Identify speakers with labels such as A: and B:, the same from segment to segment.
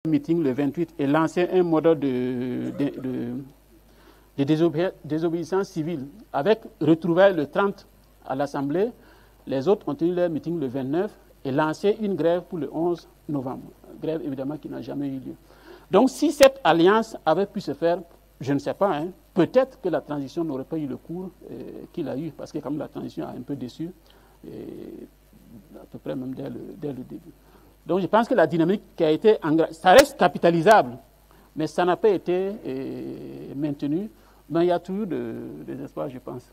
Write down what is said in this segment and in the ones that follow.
A: meeting le 28 et lancé un mode de désobéissance civile avec retrouvailles le 30 à l'Assemblée. Les autres ont tenu leur meeting le 29 et lancé une grève pour le 11 novembre. Grève évidemment qui n'a jamais eu lieu. Donc si cette alliance avait pu se faire, je ne sais pas, hein, peut-être que la transition n'aurait pas eu le cours qu'il a eu, parce que comme la transition a un peu déçu, à peu près même dès le début. Donc je pense que la dynamique qui a été engagée, ça reste capitalisable, mais ça n'a pas été maintenu. Mais il y a toujours des espoirs, je pense.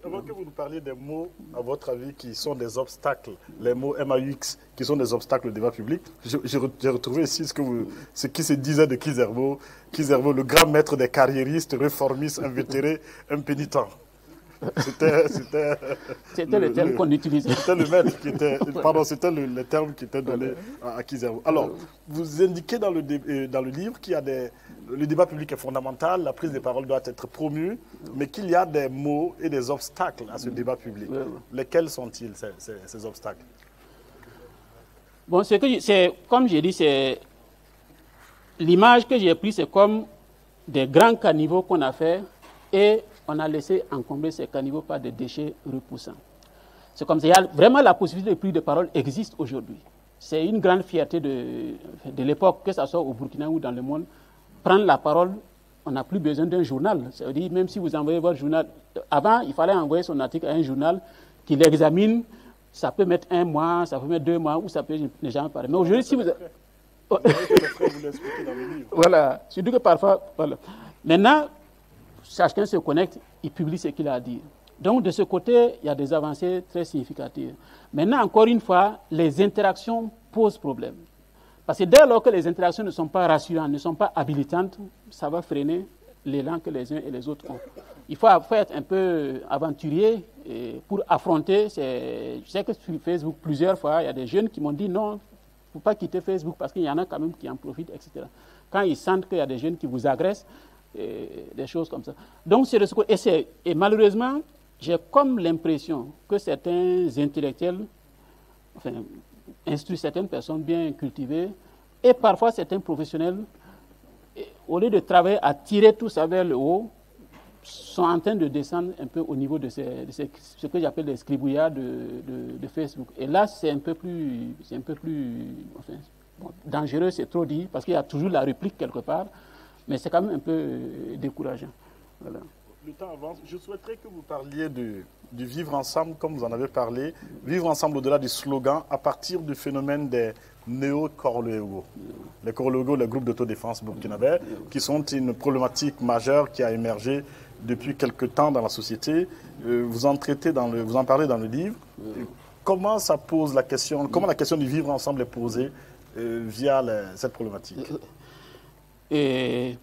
B: Avant que vous nous parliez des mots, à votre avis, qui sont des obstacles, les mots MAUX, qui sont des obstacles au débat public, j'ai retrouvé ici ce qui se disait de Kizerbo. Kizerbo, le grand maître des carriéristes, réformistes, invétérés, impénitents.
A: C'était le terme qu'on utilisait.
B: C'était le maître qui était, pardon, c'était le terme qui était donné à Kizerbo. Alors, vous indiquez dans le livre qu'il y a le débat public est fondamental, la prise de parole doit être promue, mais qu'il y a des mots et des obstacles à ce débat public. Lesquels sont-ils, ces obstacles?
A: Bon, comme j'ai dit, c'est l'image que j'ai prise, c'est comme des grands caniveaux qu'on a fait et on a laissé encombrer ces caniveaux par des déchets repoussants. C'est comme ça. Vraiment, la possibilité de prise de parole existe aujourd'hui. C'est une grande fierté de l'époque, que ce soit au Burkina ou dans le monde. Prendre la parole, on n'a plus besoin d'un journal. Ça veut dire, même si vous envoyez votre journal, avant, il fallait envoyer son article à un journal qui l'examine. Ça peut mettre 1 mois, ça peut mettre 2 mois, ou ça peut ne jamais parler. Mais aujourd'hui, si vous... Voilà, surtout que parfois... Voilà. Maintenant, chacun se connecte, il publie ce qu'il a à dire. Donc, de ce côté, il y a des avancées très significatives. Maintenant, encore une fois, les interactions posent problème. Parce que dès lors que les interactions ne sont pas rassurantes, ne sont pas habilitantes, ça va freiner l'élan que les uns et les autres ont. Il faut être un peu aventurier pour affronter. Je sais que sur Facebook, plusieurs fois, il y a des jeunes qui m'ont dit non, il ne faut pas quitter Facebook parce qu'il y en a quand même qui en profitent, etc. Quand ils sentent qu'il y a des jeunes qui vous agressent, des choses comme ça. Donc, c'est de ce côté. Et malheureusement, j'ai comme l'impression que certains intellectuels, enfin, instruisent certaines personnes bien cultivées, et parfois certains professionnels, au lieu de travailler à tirer tout ça vers le haut, sont en train de descendre un peu au niveau de ce que j'appelle les scribouillards de Facebook. Et là, c'est un peu plus enfin, bon, dangereux, c'est trop dit, parce qu'il y a toujours la réplique quelque part, mais c'est quand même un peu décourageant. Voilà.
B: Le temps avance. Je souhaiterais que vous parliez du vivre ensemble, comme vous en avez parlé, vivre ensemble au-delà du slogan, à partir du phénomène des néo-Korloégo. Les Korloégo, le groupe d'autodéfense burkinabé, qui sont une problématique majeure qui a émergé depuis quelque temps dans la société. Vous en parlez dans le livre. Comment ça pose la question, comment la question du vivre ensemble est posée via cette problématique?
A: Et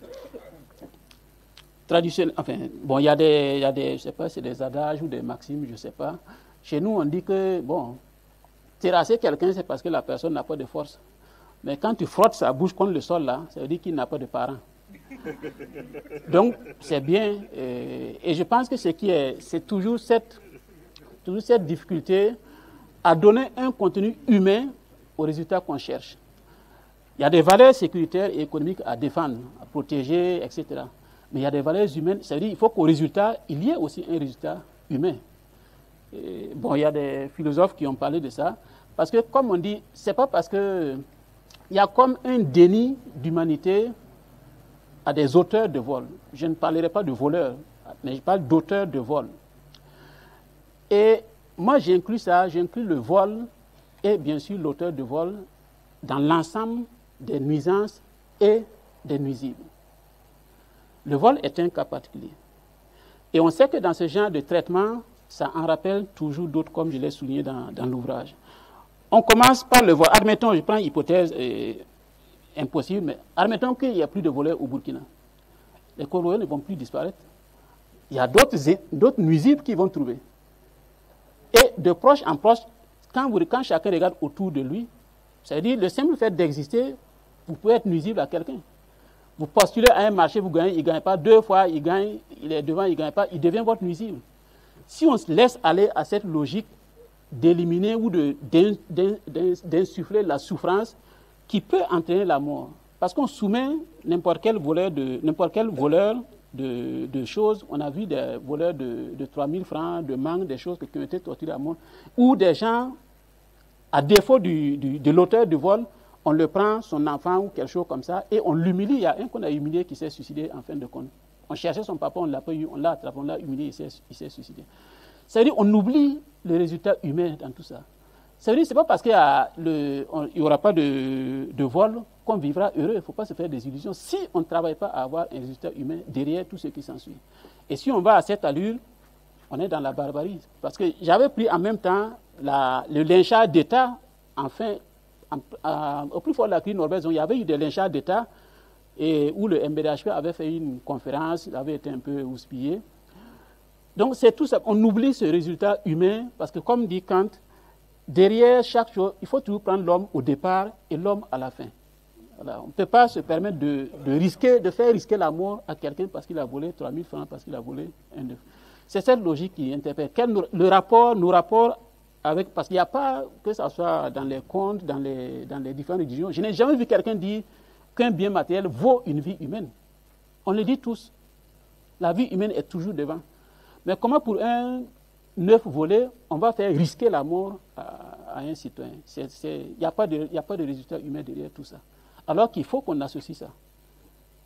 A: traditionnel, enfin, bon, il y a des, je sais pas, c'est des adages ou des maximes, je ne sais pas. Chez nous, on dit que, bon, terrasser quelqu'un, c'est parce que la personne n'a pas de force. Mais quand tu frottes sa bouche contre le sol, là, ça veut dire qu'il n'a pas de parents. Donc, c'est bien. Et je pense que c'est toujours cette difficulté à donner un contenu humain au résultat qu'on cherche. Il y a des valeurs sécuritaires et économiques à défendre, à protéger, etc. Mais il y a des valeurs humaines, ça veut dire qu'il faut qu'au résultat, il y ait aussi un résultat humain. Bon, il y a des philosophes qui ont parlé de ça, parce que, comme on dit, c'est pas parce que il y a comme un déni d'humanité à des auteurs de vol. Je ne parlerai pas de voleurs, mais je parle d'auteurs de vol. Et moi, j'inclus le vol et bien sûr l'auteur de vol dans l'ensemble des nuisances et des nuisibles. Le vol est un cas particulier. Et on sait que dans ce genre de traitement, ça en rappelle toujours d'autres, comme je l'ai souligné dans l'ouvrage. On commence par le vol. Admettons, je prends une hypothèse impossible, mais admettons qu'il n'y a plus de voleurs au Burkina. Les Korloégo ne vont plus disparaître. Il y a d'autres nuisibles qu'ils vont trouver. Et de proche en proche, quand chacun regarde autour de lui, ça veut dire le simple fait d'exister, vous pouvez être nuisible à quelqu'un. Vous postulez à un marché, vous gagnez, il ne gagne pas. 2 fois, il gagne, il est devant, il ne gagne pas, il devient votre nuisible. Si on se laisse aller à cette logique d'éliminer ou d'insuffler la souffrance qui peut entraîner la mort, parce qu'on soumet n'importe quel voleur de choses. On a vu des voleurs de 3 000 francs, de mangue, des choses qui ont été torturées à mort, ou des gens, à défaut de l'auteur du vol, on le prend, son enfant ou quelque chose comme ça, et on l'humilie. Il y a un qu'on a humilié qui s'est suicidé en fin de compte. On cherchait son papa, on ne l'a pas eu, on l'a attrapé, on l'a humilié, il s'est suicidé. Ça veut dire qu'on oublie le résultat humain dans tout ça. Ça veut dire que ce n'est pas parce qu'il n'y aura pas de vol qu'on vivra heureux. Il ne faut pas se faire des illusions. Si on ne travaille pas à avoir un résultat humain derrière tout ce qui s'ensuit. Et si on va à cette allure, on est dans la barbarie. Parce que j'avais pris en même temps le lynchage d'État, enfin, au plus fort de la crise norvégienne, il y avait eu des lynchages d'État où le MBDHP avait fait une conférence, il avait été un peu houspillé. Donc c'est tout ça. On oublie ce résultat humain parce que comme dit Kant, derrière chaque chose, il faut toujours prendre l'homme au départ et l'homme à la fin. Voilà. On ne peut pas se permettre de faire risquer la mort à quelqu'un parce qu'il a volé 3 000 francs, parce qu'il a volé un œuf. C'est cette logique qui interpelle. Nos rapports avec, parce qu'il n'y a pas, que ce soit dans les contes, dans les différentes religions, je n'ai jamais vu quelqu'un dire qu'un bien matériel vaut une vie humaine. On le dit tous. La vie humaine est toujours devant. Mais comment pour un œuf volé, on va faire risquer la mort à un citoyen? Il n'y a pas de résultat humain derrière tout ça. Alors qu'il faut qu'on associe ça.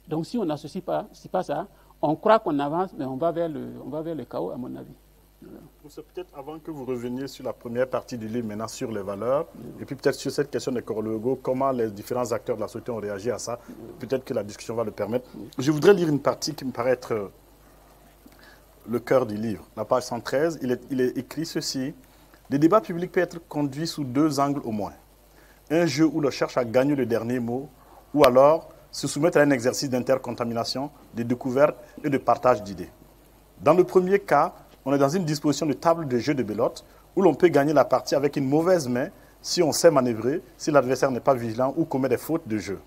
A: Donc si on n'associe pas ça, on croit qu'on avance, mais on va vers le chaos, à mon avis. Voilà.
B: C'est peut-être avant que vous reveniez sur la première partie du livre, maintenant sur les valeurs, et puis peut-être sur cette question des corps logos, comment les différents acteurs de la société ont réagi à ça. Peut-être que la discussion va le permettre. Je voudrais lire une partie qui me paraît être le cœur du livre. La page 113, il est écrit ceci. Les débats publics peuvent être conduits sous 2 angles au moins. Un jeu où l'on cherche à gagner le dernier mot, ou alors se soumettre à un exercice d'intercontamination, de découverte et de partage d'idées. Dans le premier cas, on est dans une disposition de table de jeu de belote où l'on peut gagner la partie avec une mauvaise main si on sait manœuvrer, si l'adversaire n'est pas vigilant ou commet des fautes de jeu.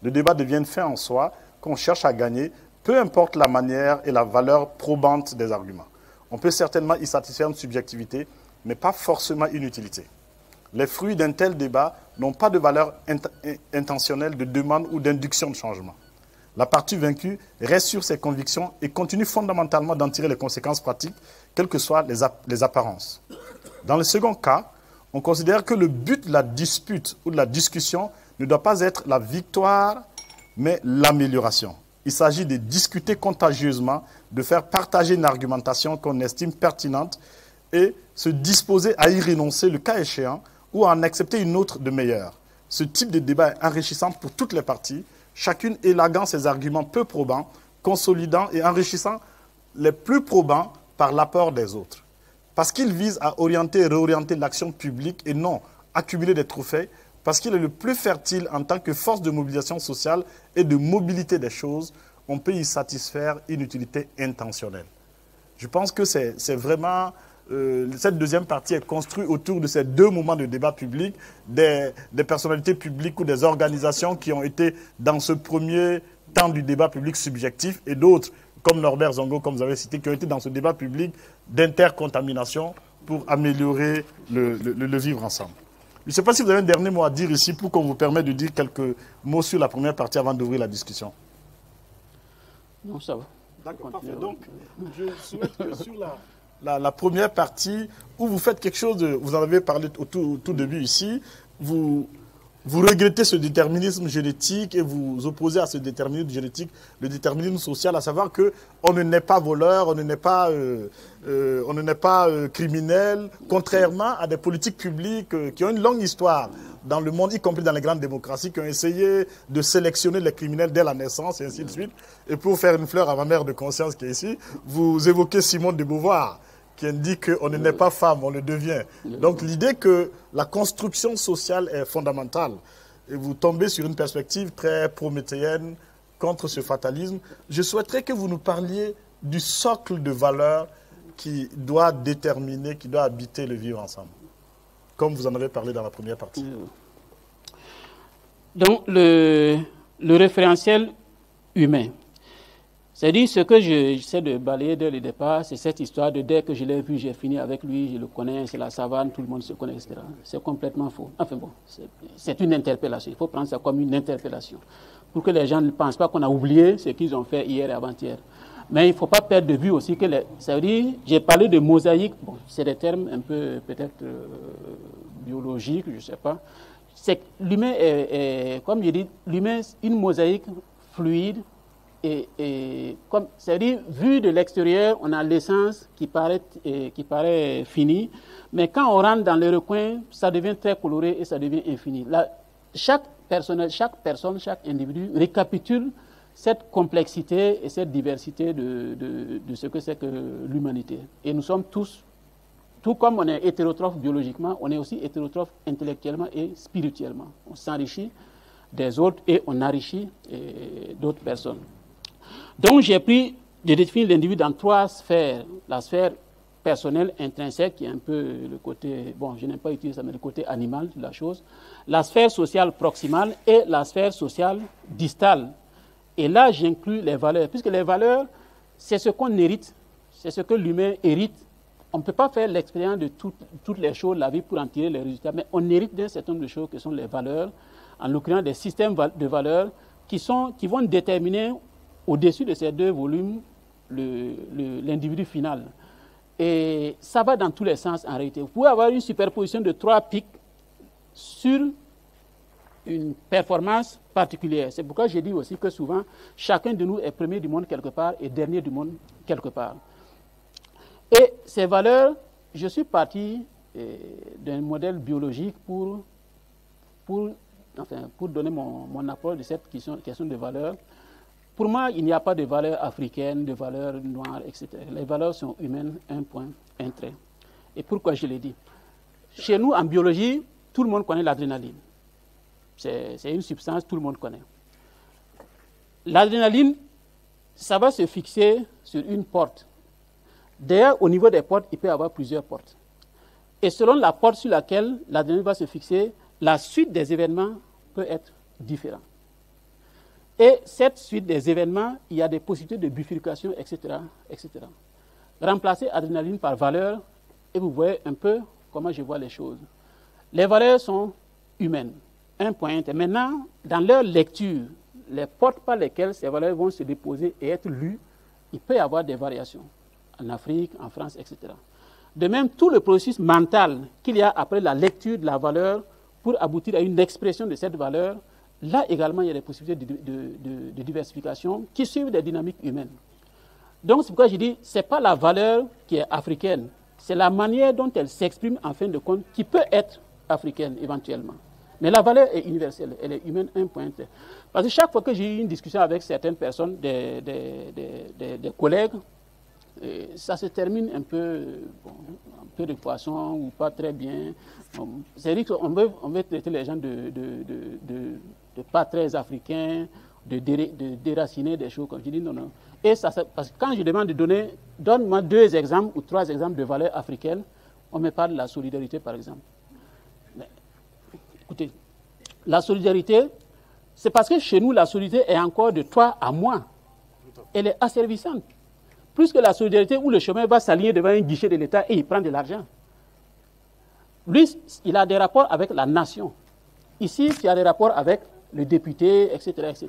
B: Le débat devient une fin en soi qu'on cherche à gagner, peu importe la manière et la valeur probante des arguments. On peut certainement y satisfaire une subjectivité, mais pas forcément une utilité. Les fruits d'un tel débat n'ont pas de valeur intentionnelle de demande ou d'induction de changement. La partie vaincue reste sur ses convictions et continue fondamentalement d'en tirer les conséquences pratiques, quelles que soient les apparences. Dans le second cas, on considère que le but de la dispute ou de la discussion ne doit pas être la victoire, mais l'amélioration. Il s'agit de discuter contagieusement, de faire partager une argumentation qu'on estime pertinente et se disposer à y renoncer le cas échéant ou à en accepter une autre de meilleure. Ce type de débat est enrichissant pour toutes les parties, chacune élaguant ses arguments peu probants, consolidant et enrichissant les plus probants par l'apport des autres. Parce qu'il vise à orienter et réorienter l'action publique et non accumuler des trophées, parce qu'il est le plus fertile en tant que force de mobilisation sociale et de mobilité des choses, on peut y satisfaire une utilité intentionnelle. Je pense que c'est vraiment... cette deuxième partie est construite autour de ces 2 moments de débat public, des personnalités publiques ou des organisations qui ont été dans ce premier temps du débat public subjectif et d'autres, comme Norbert Zongo, comme vous avez cité, qui ont été dans ce débat public d'intercontamination pour améliorer le vivre ensemble. Je ne sais pas si vous avez un dernier mot à dire ici pour qu'on vous permette de dire quelques mots sur la première partie avant d'ouvrir la discussion.
A: Non, ça va.
B: D'accord, parfait. Donc, je souhaite que sur la première partie, où vous faites quelque chose, vous en avez parlé au tout début ici, vous regrettez ce déterminisme génétique et vous opposez à ce déterminisme génétique, le déterminisme social, à savoir qu'on ne naît pas voleur, on ne naît pas criminel, contrairement à des politiques publiques qui ont une longue histoire dans le monde, y compris dans les grandes démocraties, qui ont essayé de sélectionner les criminels dès la naissance et ainsi de suite. Et pour faire une fleur à ma mère de conscience qui est ici, vous évoquez Simone de Beauvoir, qui indique qu'on ne naît pas femme, on le devient. Donc l'idée que la construction sociale est fondamentale, et vous tombez sur une perspective très prométhéenne contre ce fatalisme, je souhaiterais que vous nous parliez du socle de valeurs qui doit déterminer, qui doit habiter le vivre ensemble, comme vous en avez parlé dans la première partie.
A: Donc le référentiel humain. C'est-à-dire, ce que j'essaie de balayer dès le départ, c'est cette histoire de dès que je l'ai vu, j'ai fini avec lui, je le connais, c'est la savane, tout le monde se connaît, etc. C'est complètement faux. Enfin bon, c'est une interpellation. Il faut prendre ça comme une interpellation. pour que les gens ne pensent pas qu'on a oublié ce qu'ils ont fait hier et avant-hier. Mais il ne faut pas perdre de vue aussi que, ça veut dire, j'ai parlé de mosaïque, bon, c'est des termes un peu peut-être biologiques, je ne sais pas. C'est l'humain est, comme je dis, l'humain une mosaïque fluide et comme, c'est-à-dire, vu de l'extérieur, on a l'essence qui paraît finie, mais quand on rentre dans le recoin, ça devient très coloré et ça devient infini. Là, chaque personne, chaque individu récapitule cette complexité et cette diversité de ce que c'est que l'humanité. Et nous sommes tous, tout comme on est hétérotrophe biologiquement, on est aussi hétérotrophe intellectuellement et spirituellement. On s'enrichit des autres et on enrichit d'autres personnes. Donc j'ai défini l'individu dans 3 sphères. La sphère personnelle, intrinsèque, qui est un peu le côté, bon, je n'aime pas utiliser ça, mais le côté animal de la chose. La sphère sociale proximale et la sphère sociale distale. Et là, j'inclus les valeurs, puisque les valeurs, c'est ce qu'on hérite, c'est ce que l'humain hérite. On ne peut pas faire l'expérience de toutes les choses de la vie pour en tirer les résultats, mais on hérite d'un certain nombre de choses qui sont les valeurs, en l'occurrence des systèmes de valeurs qui vont déterminer au-dessus de ces 2 volumes l'individu final. Et ça va dans tous les sens en réalité. Vous pouvez avoir une superposition de 3 pics sur une performance particulière. C'est pourquoi j'ai dit aussi que souvent, chacun de nous est premier du monde quelque part et dernier du monde quelque part. Et ces valeurs, je suis parti d'un modèle biologique pour donner mon approche de cette question de valeurs. Pour moi, il n'y a pas de valeurs africaines, de valeurs noires, etc. Les valeurs sont humaines, un point, un trait. Et pourquoi je l'ai dit? Chez nous, en biologie, tout le monde connaît l'adrénaline. C'est une substance, tout le monde connaît. L'adrénaline, ça va se fixer sur une porte. D'ailleurs, au niveau des portes, il peut y avoir plusieurs portes. Et selon la porte sur laquelle l'adrénaline va se fixer, la suite des événements peut être différente. Et cette suite des événements, il y a des possibilités de bifurcation, etc., etc. Remplacer adrénaline par valeur, et vous voyez un peu comment je vois les choses. Les valeurs sont humaines. Un point. Maintenant, dans leur lecture, les portes par lesquelles ces valeurs vont se déposer et être lues, il peut y avoir des variations. En Afrique, en France, etc. De même, tout le processus mental qu'il y a après la lecture de la valeur pour aboutir à une expression de cette valeur, là également, il y a des possibilités de diversification qui suivent des dynamiques humaines. Donc, c'est pourquoi je dis, ce n'est pas la valeur qui est africaine, c'est la manière dont elle s'exprime en fin de compte qui peut être africaine éventuellement. Mais la valeur est universelle, elle est humaine, un point. Parce que chaque fois que j'ai eu une discussion avec certaines personnes, des collègues, ça se termine un peu de poisson ou pas très bien. C'est-à-dire qu'on veut traiter les gens de pas très africains, de déraciner des choses comme je dis non, non. Et ça, parce que quand je demande de donne-moi 2 exemples ou 3 exemples de valeurs africaines, on me parle de la solidarité par exemple. Mais, écoutez, la solidarité, c'est parce que chez nous, la solidarité est encore de toi à moi. Elle est asservissante. Plus que la solidarité où le chômeur va s'aligner devant un guichet de l'État et il prend de l'argent. Lui, il a des rapports avec la nation. Ici, il y a des rapports avec le député, etc., etc.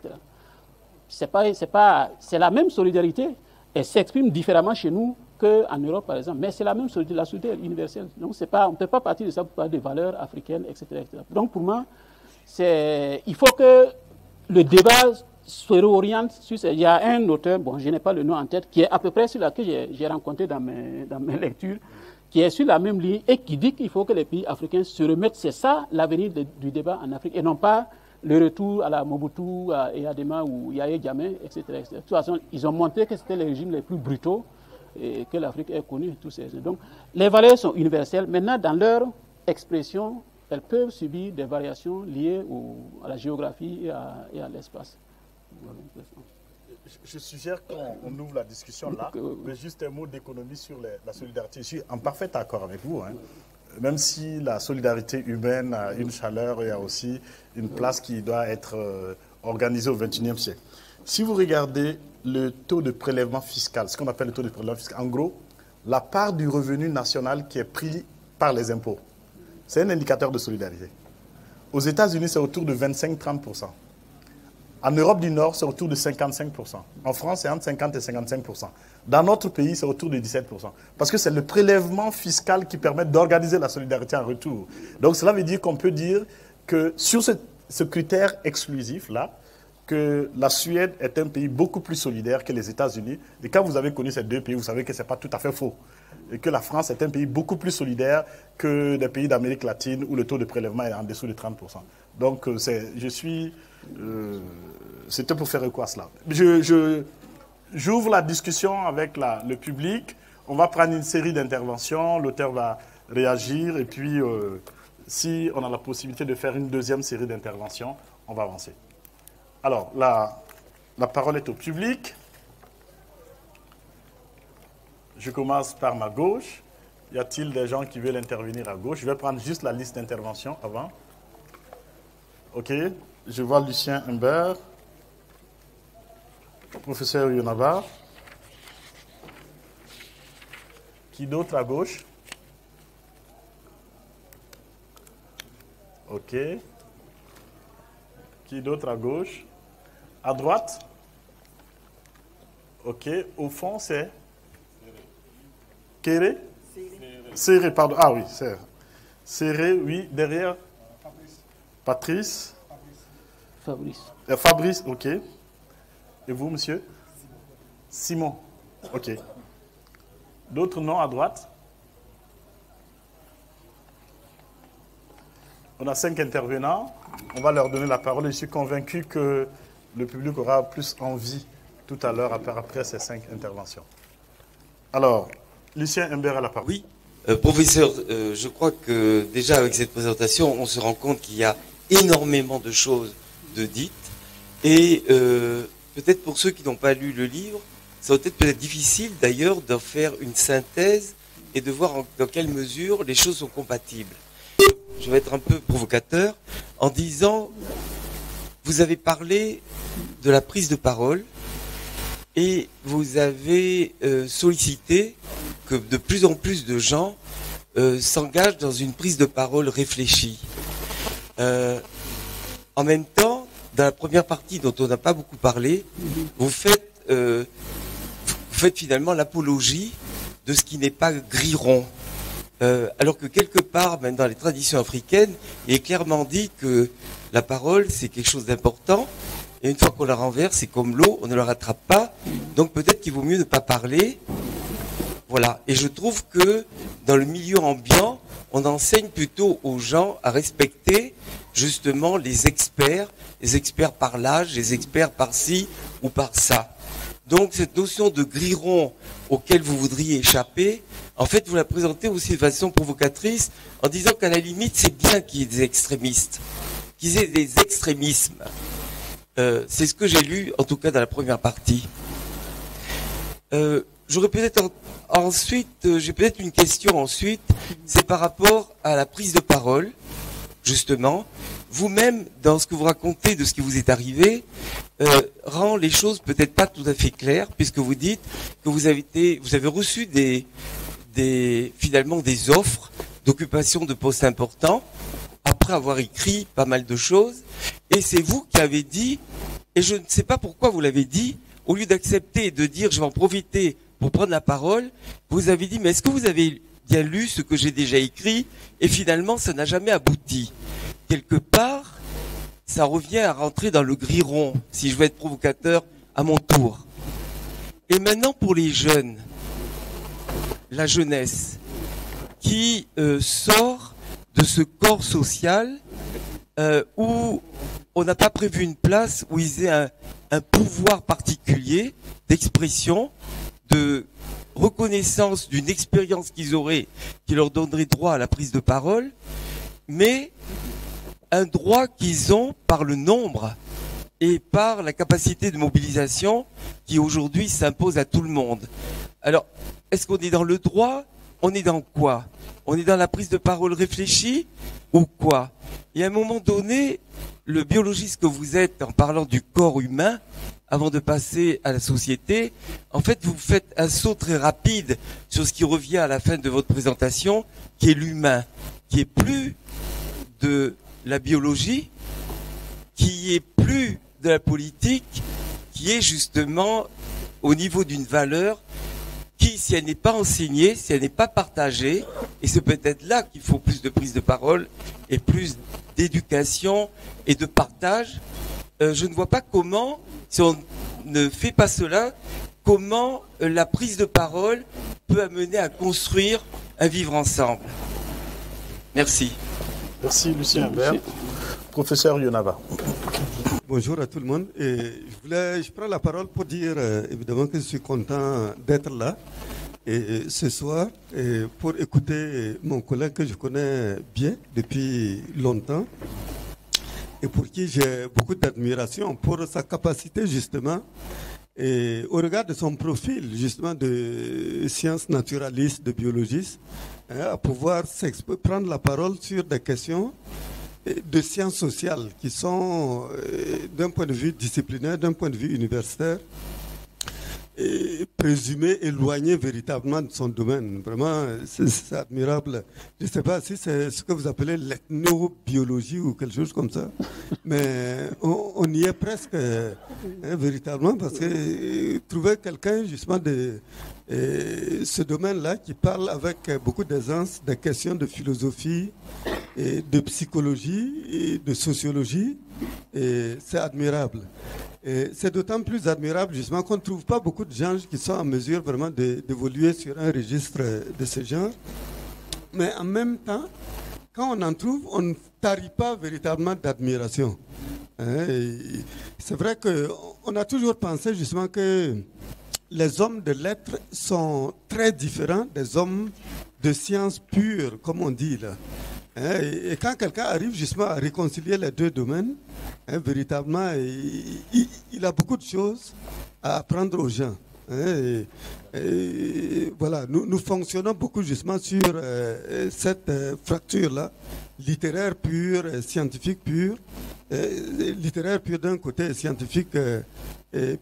A: C'est la même solidarité. Elle s'exprime différemment chez nous qu'en Europe, par exemple. Mais c'est la même solidarité, la solidarité universelle. Donc, on ne peut pas partir de ça pour parler des valeurs africaines, etc., etc. Donc, pour moi, il faut que le débat se réoriente sur ça. Il y a un auteur, bon, je n'ai pas le nom en tête, qui est à peu près celui-là que j'ai rencontré dans mes lectures, qui est sur la même ligne et qui dit qu'il faut que les pays africains se remettent. C'est ça l'avenir du débat en Afrique et non pas le retour à la Mobutu, à Eyadema ou Yahya Jammeh, etc., etc. De toute façon, ils ont montré que c'était les régimes les plus brutaux que l'Afrique ait connus. Donc, les valeurs sont universelles. Maintenant, dans leur expression, elles peuvent subir des variations liées à la géographie et à l'espace.
B: Je suggère qu'on ouvre la discussion là, mais juste un mot d'économie sur la solidarité. Je suis en parfait accord avec vous. Hein. Même si la solidarité humaine a une chaleur, il y a aussi une place qui doit être organisée au XXIe siècle. Si vous regardez le taux de prélèvement fiscal, ce qu'on appelle le taux de prélèvement fiscal, en gros, la part du revenu national qui est pris par les impôts, c'est un indicateur de solidarité. Aux États-Unis, c'est autour de 25-30%. En Europe du Nord, c'est autour de 55%. En France, c'est entre 50 et 55%. Dans notre pays, c'est autour de 17%. Parce que c'est le prélèvement fiscal qui permet d'organiser la solidarité en retour. Donc cela veut dire qu'on peut dire que sur ce critère exclusif-là, que la Suède est un pays beaucoup plus solidaire que les États-Unis. Et quand vous avez connu ces deux pays, vous savez que ce n'est pas tout à fait faux. Et que la France est un pays beaucoup plus solidaire que des pays d'Amérique latine où le taux de prélèvement est en dessous de 30%. Donc, c'était pour faire quoi cela. J'ouvre la discussion avec le public. On va prendre une série d'interventions. L'auteur va réagir. Et puis, si on a la possibilité de faire une deuxième série d'interventions, on va avancer. Alors, la parole est au public. Je commence par ma gauche. Y a-t-il des gens qui veulent intervenir à gauche? Je vais prendre juste la liste d'intervention avant. OK. Je vois Lucien Humbert. Professeur Yonavar. Qui d'autre à gauche? OK. Qui d'autre à gauche? À droite? OK. Au fond, c'est Kéré? Serré, pardon. Ah oui, Serré. Serré, oui. Derrière? Patrice.
A: Fabrice.
B: Fabrice, OK. Et vous, monsieur? Simon. OK. D'autres noms à droite? On a 5 intervenants. On va leur donner la parole. Je suis convaincu que le public aura plus envie tout à l'heure après ces 5 interventions. Alors, Lucien Humbert a la parole.
C: Oui, professeur, je crois que déjà avec cette présentation, on se rend compte qu'il y a énormément de choses de dites. Et peut-être pour ceux qui n'ont pas lu le livre, ça va être peut-être difficile d'ailleurs d'en faire une synthèse et de voir dans quelle mesure les choses sont compatibles. Je vais être un peu provocateur en disant, vous avez parlé de la prise de parole et vous avez sollicité que de plus en plus de gens s'engagent dans une prise de parole réfléchie. En même temps, dans la première partie dont on n'a pas beaucoup parlé, vous faites finalement l'apologie de ce qui n'est pas gris-rond. Alors que quelque part, même dans les traditions africaines, il est clairement dit que la parole, c'est quelque chose d'important. Et une fois qu'on la renverse, c'est comme l'eau, on ne la rattrape pas. Donc peut-être qu'il vaut mieux ne pas parler. Voilà. Et je trouve que dans le milieu ambiant, on enseigne plutôt aux gens à respecter justement les experts par l'âge, les experts par ci ou par ça. Donc cette notion de gris-rond auquel vous voudriez échapper, en fait vous la présentez aussi de façon provocatrice en disant qu'à la limite c'est bien qu'il y ait des extrémistes, qu'il y ait des extrémismes. C'est ce que j'ai lu en tout cas dans la première partie. J'aurais peut-être ensuite, j'ai peut-être une question ensuite, c'est par rapport à la prise de parole, justement. Vous-même, dans ce que vous racontez de ce qui vous est arrivé, rend les choses peut-être pas tout à fait claires, puisque vous dites que vous avez reçu finalement des offres d'occupation de postes importants, après avoir écrit pas mal de choses, et c'est vous qui avez dit, et je ne sais pas pourquoi vous l'avez dit, au lieu d'accepter et de dire je vais en profiter pour prendre la parole, vous avez dit mais est-ce que vous avez bien lu ce que j'ai déjà écrit, et finalement ça n'a jamais abouti. Quelque part, ça revient à rentrer dans le gris-rond, si je veux être provocateur à mon tour. Et maintenant pour les jeunes, la jeunesse, qui sort de ce corps social où on n'a pas prévu une place où ils aient un pouvoir particulier d'expression, de reconnaissance d'une expérience qu'ils auraient, qui leur donnerait droit à la prise de parole, mais un droit qu'ils ont par le nombre et par la capacité de mobilisation qui aujourd'hui s'impose à tout le monde. Alors, est-ce qu'on est dans le droit? On est dans quoi? On est dans la prise de parole réfléchie ou quoi? Et à un moment donné, le biologiste que vous êtes, en parlant du corps humain, avant de passer à la société, en fait, vous faites un saut très rapide sur ce qui revient à la fin de votre présentation, qui est l'humain, qui est plus de la biologie, qui est plus de la politique qui est justement au niveau d'une valeur qui, si elle n'est pas enseignée, si elle n'est pas partagée, et c'est peut-être là qu'il faut plus de prise de parole et plus d'éducation et de partage, je ne vois pas comment, si on ne fait pas cela, comment la prise de parole peut amener à construire un vivre ensemble. Merci.
B: Merci Lucien Vert. Professeur Yonava.
D: Bonjour à tout le monde. Je prends la parole pour dire évidemment que je suis content d'être là ce soir pour écouter mon collègue que je connais bien depuis longtemps et pour qui j'ai beaucoup d'admiration pour sa capacité justement et au regard de son profil justement de sciences naturalistes, de biologiste, à pouvoir prendre la parole sur des questions de sciences sociales qui sont, d'un point de vue disciplinaire, d'un point de vue universitaire, présumées éloignées véritablement de son domaine. Vraiment, c'est admirable. Je ne sais pas si c'est ce que vous appelez l'ethnobiologie ou quelque chose comme ça, mais on y est presque véritablement parce que trouver quelqu'un justement de ce domaine-là qui parle avec beaucoup d'aisance des questions de philosophie, et de psychologie et de sociologie, et c'est admirable. Et c'est d'autant plus admirable justement qu'on ne trouve pas beaucoup de gens qui sont en mesure vraiment d'évoluer sur un registre de ce genre. Mais en même temps, quand on en trouve, on ne tarit pas véritablement d'admiration. C'est vrai qu'on a toujours pensé justement que les hommes de lettres sont très différents des hommes de sciences pures, comme on dit là. Et quand quelqu'un arrive justement à réconcilier les deux domaines, véritablement, il a beaucoup de choses à apprendre aux gens. Voilà, nous fonctionnons beaucoup justement sur cette fracture-là, littéraire pure, scientifique pure, littéraire pure d'un côté et scientifique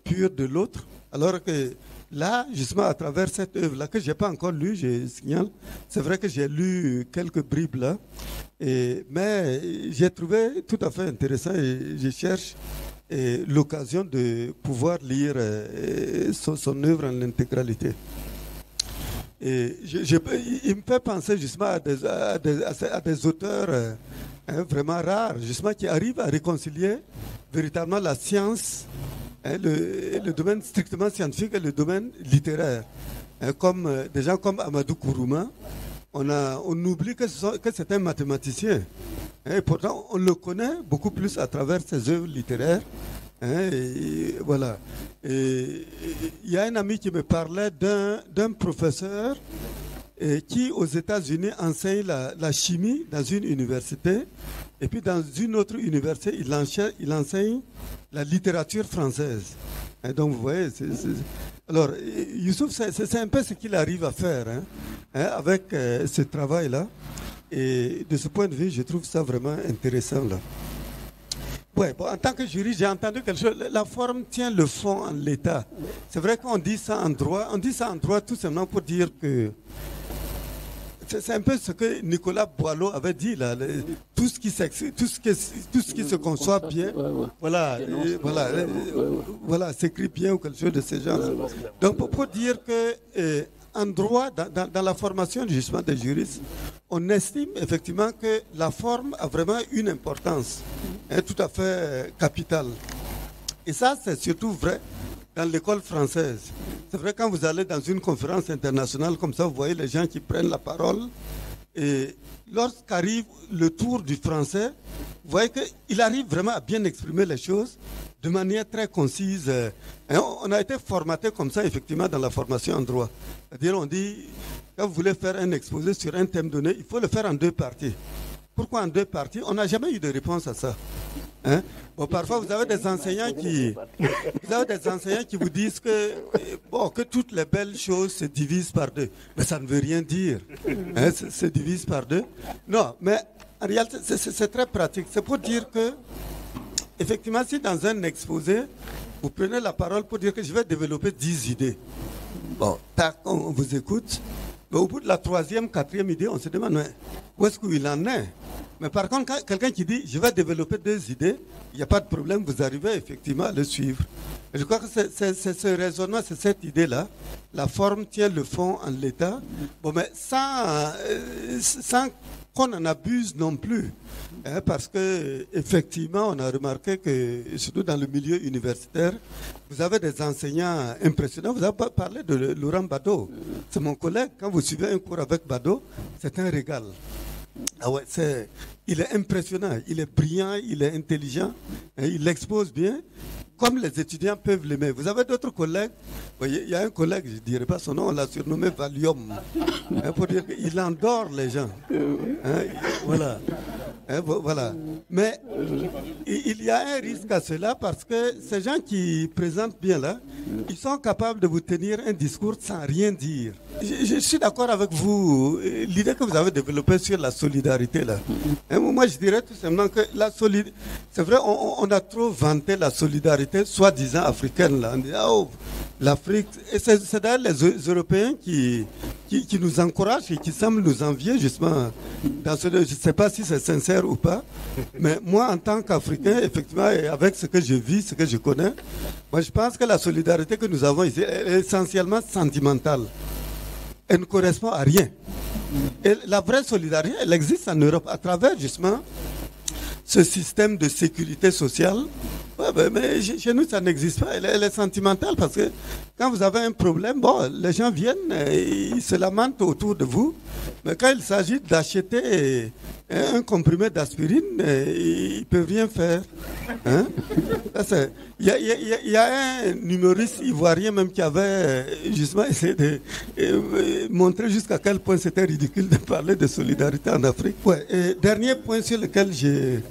D: pure de l'autre, alors que là, justement, à travers cette œuvre-là, que je n'ai pas encore lue, je signale, c'est vrai que j'ai lu quelques bribes là, mais j'ai trouvé tout à fait intéressant et je cherche l'occasion de pouvoir lire son œuvre en intégralité. Et il me fait penser justement à des auteurs vraiment rares, justement, qui arrivent à réconcilier véritablement la science, le domaine strictement scientifique et le domaine littéraire. Comme des gens comme Amadou Kourouma, on oublie que c'est un mathématicien. Et pourtant, on le connaît beaucoup plus à travers ses œuvres littéraires. Et voilà. Et il y a un ami qui me parlait d'un professeur qui, aux États-Unis, enseigne la chimie dans une université. Et puis, dans une autre université, il enseigne la littérature française. Et donc, vous voyez, alors, Youssouf, c'est un peu ce qu'il arrive à faire avec ce travail-là. Et de ce point de vue, je trouve ça vraiment intéressant, là. Ouais, bon, en tant que juriste, j'ai entendu quelque chose. La forme tient le fond en l'état. C'est vrai qu'on dit ça en droit. On dit ça en droit tout simplement pour dire que c'est un peu ce que Nicolas Boileau avait dit là. Tout ce qui se conçoit bien, voilà, voilà, s'écrit bien ou quelque chose de ce genre. Donc pour dire que en droit, dans la formation justement des juristes, on estime effectivement que la forme a vraiment une importance tout à fait capitale. Et ça, c'est surtout vrai dans l'école française. C'est vrai quand vous allez dans une conférence internationale comme ça, vous voyez les gens qui prennent la parole. Et lorsqu'arrive le tour du français, vous voyez qu'il arrive vraiment à bien exprimer les choses de manière très concise. On a été formaté comme ça, effectivement, dans la formation en droit. C'est-à-dire, on dit, quand vous voulez faire un exposé sur un thème donné, il faut le faire en deux parties. Pourquoi en deux parties? On n'a jamais eu de réponse à ça. Bon, parfois, vous avez des enseignants qui vous disent que toutes les belles choses se divisent par deux. Mais ça ne veut rien dire. Se divise par deux. Non, mais en réalité, c'est très pratique. C'est pour dire que, effectivement, si dans un exposé, vous prenez la parole pour dire que je vais développer 10 idées. Bon, tac, on vous écoute. Mais au bout de la 3e, 4e idée, on se demande mais où est-ce qu'il en est. Mais par contre, quand quelqu'un qui dit je vais développer 2 idées, il n'y a pas de problème, vous arrivez effectivement à le suivre. Et je crois que c'est ce raisonnement, c'est cette idée-là. La forme tient le fond en l'état. Bon, mais sans qu'on en abuse non plus. Hein, parce que effectivement, on a remarqué que, surtout dans le milieu universitaire, vous avez des enseignants impressionnants. Vous avez parlé de Laurent Bado. C'est mon collègue. Quand vous suivez un cours avec Bado, c'est un régal. Ah ouais, il est impressionnant, il est brillant, il est intelligent, hein, il expose bien, comme les étudiants peuvent l'aimer. Vous avez d'autres collègues, il y a un collègue, je ne dirais pas son nom, on l'a surnommé Valium, hein, pour dire qu'il endort les gens. Hein, voilà. Hein, voilà. Mais il y a un risque à cela parce que ces gens qui présentent bien là, ils sont capables de vous tenir un discours sans rien dire. Je suis d'accord avec vous, l'idée que vous avez développée sur la solidarité là. Hein, moi je dirais tout simplement que c'est vrai, on a trop vanté la solidarité soi-disant africaine là. On dit, oh, l'Afrique, et c'est d'ailleurs les Européens qui nous encouragent et qui semblent nous envier justement. Je ne sais pas si c'est sincère ou pas, mais moi en tant qu'Africain, effectivement, et avec ce que je vis, ce que je connais, moi je pense que la solidarité que nous avons ici est essentiellement sentimentale. Elle ne correspond à rien. Et la vraie solidarité, elle existe en Europe à travers justement ce système de sécurité sociale. Ouais, mais chez nous, ça n'existe pas. Elle est sentimentale parce que quand vous avez un problème, bon, les gens viennent, ils se lamentent autour de vous. Mais quand il s'agit d'acheter un comprimé d'aspirine, ils ne peuvent rien faire. Hein? Il y a un humoriste ivoirien même qui avait justement essayé de montrer jusqu'à quel point c'était ridicule de parler de solidarité en Afrique. Ouais, et dernier point sur lequel c'est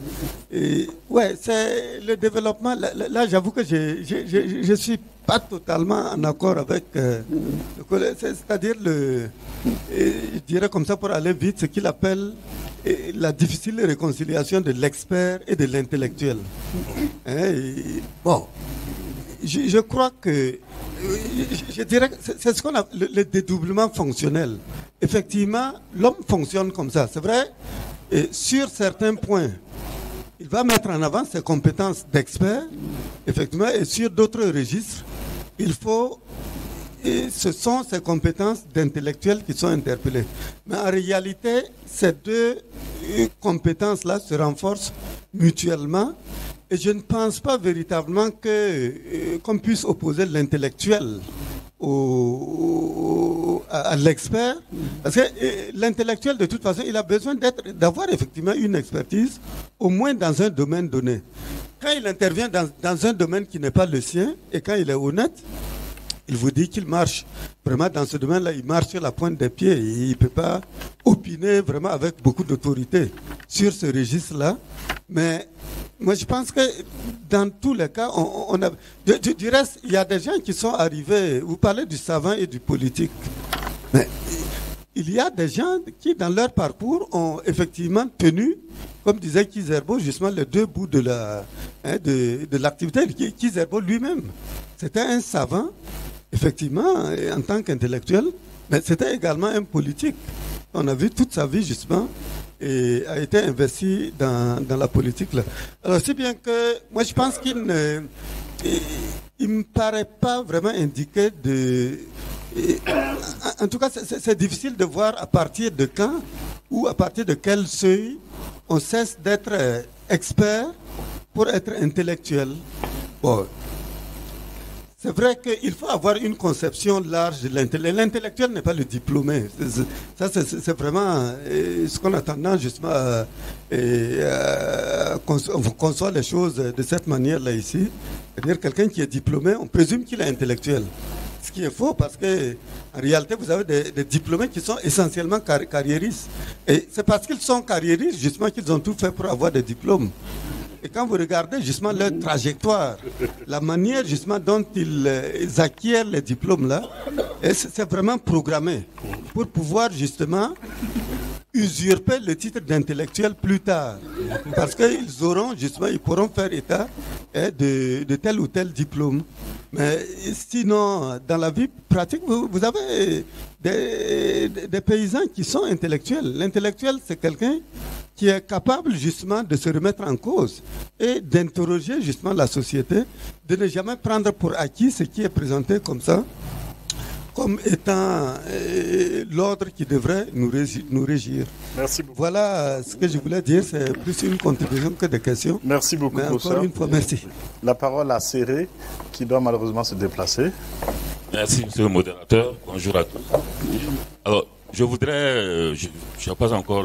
D: le développement. Là, j'avoue que je ne suis pas totalement en accord avec c'est-à-dire je dirais comme ça pour aller vite, ce qu'il appelle la difficile réconciliation de l'expert et de l'intellectuel. Bon, je crois que je dirais que c'est ce qu'on a le dédoublement fonctionnel. Effectivement, l'homme fonctionne comme ça, c'est vrai, et sur certains points. Il va mettre en avant ses compétences d'expert, effectivement, et sur d'autres registres, ce sont ses compétences d'intellectuel qui sont interpellées. Mais en réalité, ces 2 compétences-là se renforcent mutuellement, et je ne pense pas véritablement qu'on puisse opposer l'intellectuel à l'expert, parce que l'intellectuel de toute façon il a besoin d'avoir effectivement une expertise au moins dans un domaine donné. Quand il intervient dans un domaine qui n'est pas le sien et quand il est honnête, il vous dit qu'il marche vraiment dans ce domaine-là, il marche sur la pointe des pieds, il ne peut pas opiner vraiment avec beaucoup d'autorité sur ce registre-là. Mais moi, je pense que dans tous les cas, du reste, il y a des gens qui sont arrivés, vous parlez du savant et du politique, mais il y a des gens qui, dans leur parcours, ont effectivement tenu, comme disait Kizerbo, justement les 2 bouts de l'activité. Kizerbo lui-même, c'était un savant, effectivement, en tant qu'intellectuel, mais c'était également un politique. On a vu toute sa vie, justement, et a été investi dans la politique. Là. Alors, si bien que, moi, je pense qu'il ne me paraît pas vraiment indiqué de... En tout cas, c'est difficile de voir à partir de quand ou à partir de quel seuil on cesse d'être expert pour être intellectuel. Bon. C'est vrai qu'il faut avoir une conception large de l'intellectuel. L'intellectuel n'est pas le diplômé. Ça, c'est vraiment ce qu'on a tendance justement à concevoir les choses de cette manière-là ici. C'est-à-dire quelqu'un qui est diplômé, on présume qu'il est intellectuel. Ce qui est faux parce que en réalité, vous avez des diplômés qui sont essentiellement carriéristes. Et c'est parce qu'ils sont carriéristes justement qu'ils ont tout fait pour avoir des diplômes. Et quand vous regardez justement leur trajectoire, la manière justement dont ils acquièrent les diplômes là, c'est vraiment programmé pour pouvoir justement usurper le titre d'intellectuel plus tard. Parce qu'ils auront justement, ils pourront faire état de tel ou tel diplôme. Mais sinon, dans la vie pratique, vous avez des paysans qui sont intellectuels. L'intellectuel, c'est quelqu'un qui est capable justement de se remettre en cause et d'interroger justement la société, de ne jamais prendre pour acquis ce qui est présenté comme ça, comme étant l'ordre qui devrait nous régir.
B: Merci beaucoup.
D: Voilà ce que je voulais dire, c'est plus une contribution que des questions.
B: Merci beaucoup,
D: Mais
B: professeur.
D: encore une fois, merci.
B: La parole à Serré, qui doit malheureusement se déplacer.
E: Merci, monsieur le modérateur. Bonjour à tous. Alors, je voudrais, je n'ai pas encore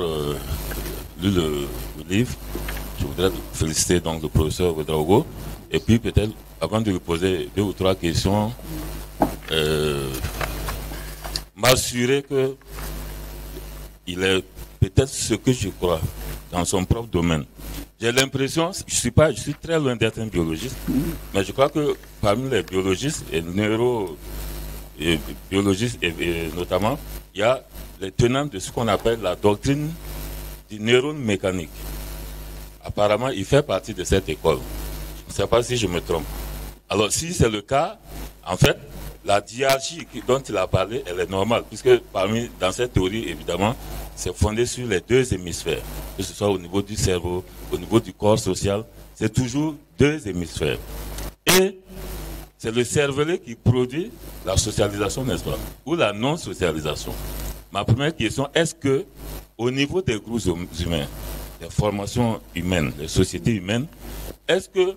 E: lu le livre. Je voudrais féliciter donc le professeur Ouedraogo. Et puis peut-être, avant de lui poser 2 ou 3 questions, m'assurer que il est peut-être ce que je crois dans son propre domaine. J'ai l'impression, je suis très loin d'être un biologiste, mais je crois que parmi les biologistes et biologistes et notamment, il y a les tenants de ce qu'on appelle la doctrine du neurone mécanique. Apparemment, il fait partie de cette école. Je ne sais pas si je me trompe. Alors, si c'est le cas, en fait, la diarchie dont il a parlé, elle est normale, puisque dans cette théorie, évidemment, c'est fondé sur les 2 hémisphères, que ce soit au niveau du cerveau, au niveau du corps social, c'est toujours 2 hémisphères. Et c'est le cervelet qui produit la socialisation, n'est-ce pas, ou la non-socialisation. Ma première question, est-ce que, au niveau des groupes humains, des formations humaines, des sociétés humaines, est-ce qu'il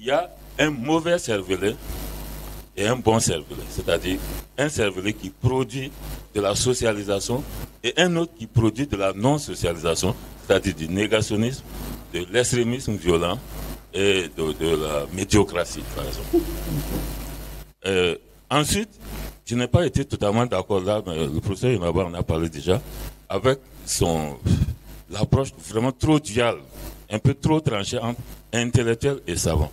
E: y a un mauvais cervelet et un bon cervelet, c'est-à-dire un cervelet qui produit de la socialisation et un autre qui produit de la non-socialisation, c'est-à-dire du négationnisme, de l'extrémisme violent et de la médiocratie, par exemple. Ensuite, je n'ai pas été totalement d'accord là, mais le professeur Inaba en a parlé déjà, avec l'approche vraiment trop duale, un peu trop tranchée entre intellectuel et savant.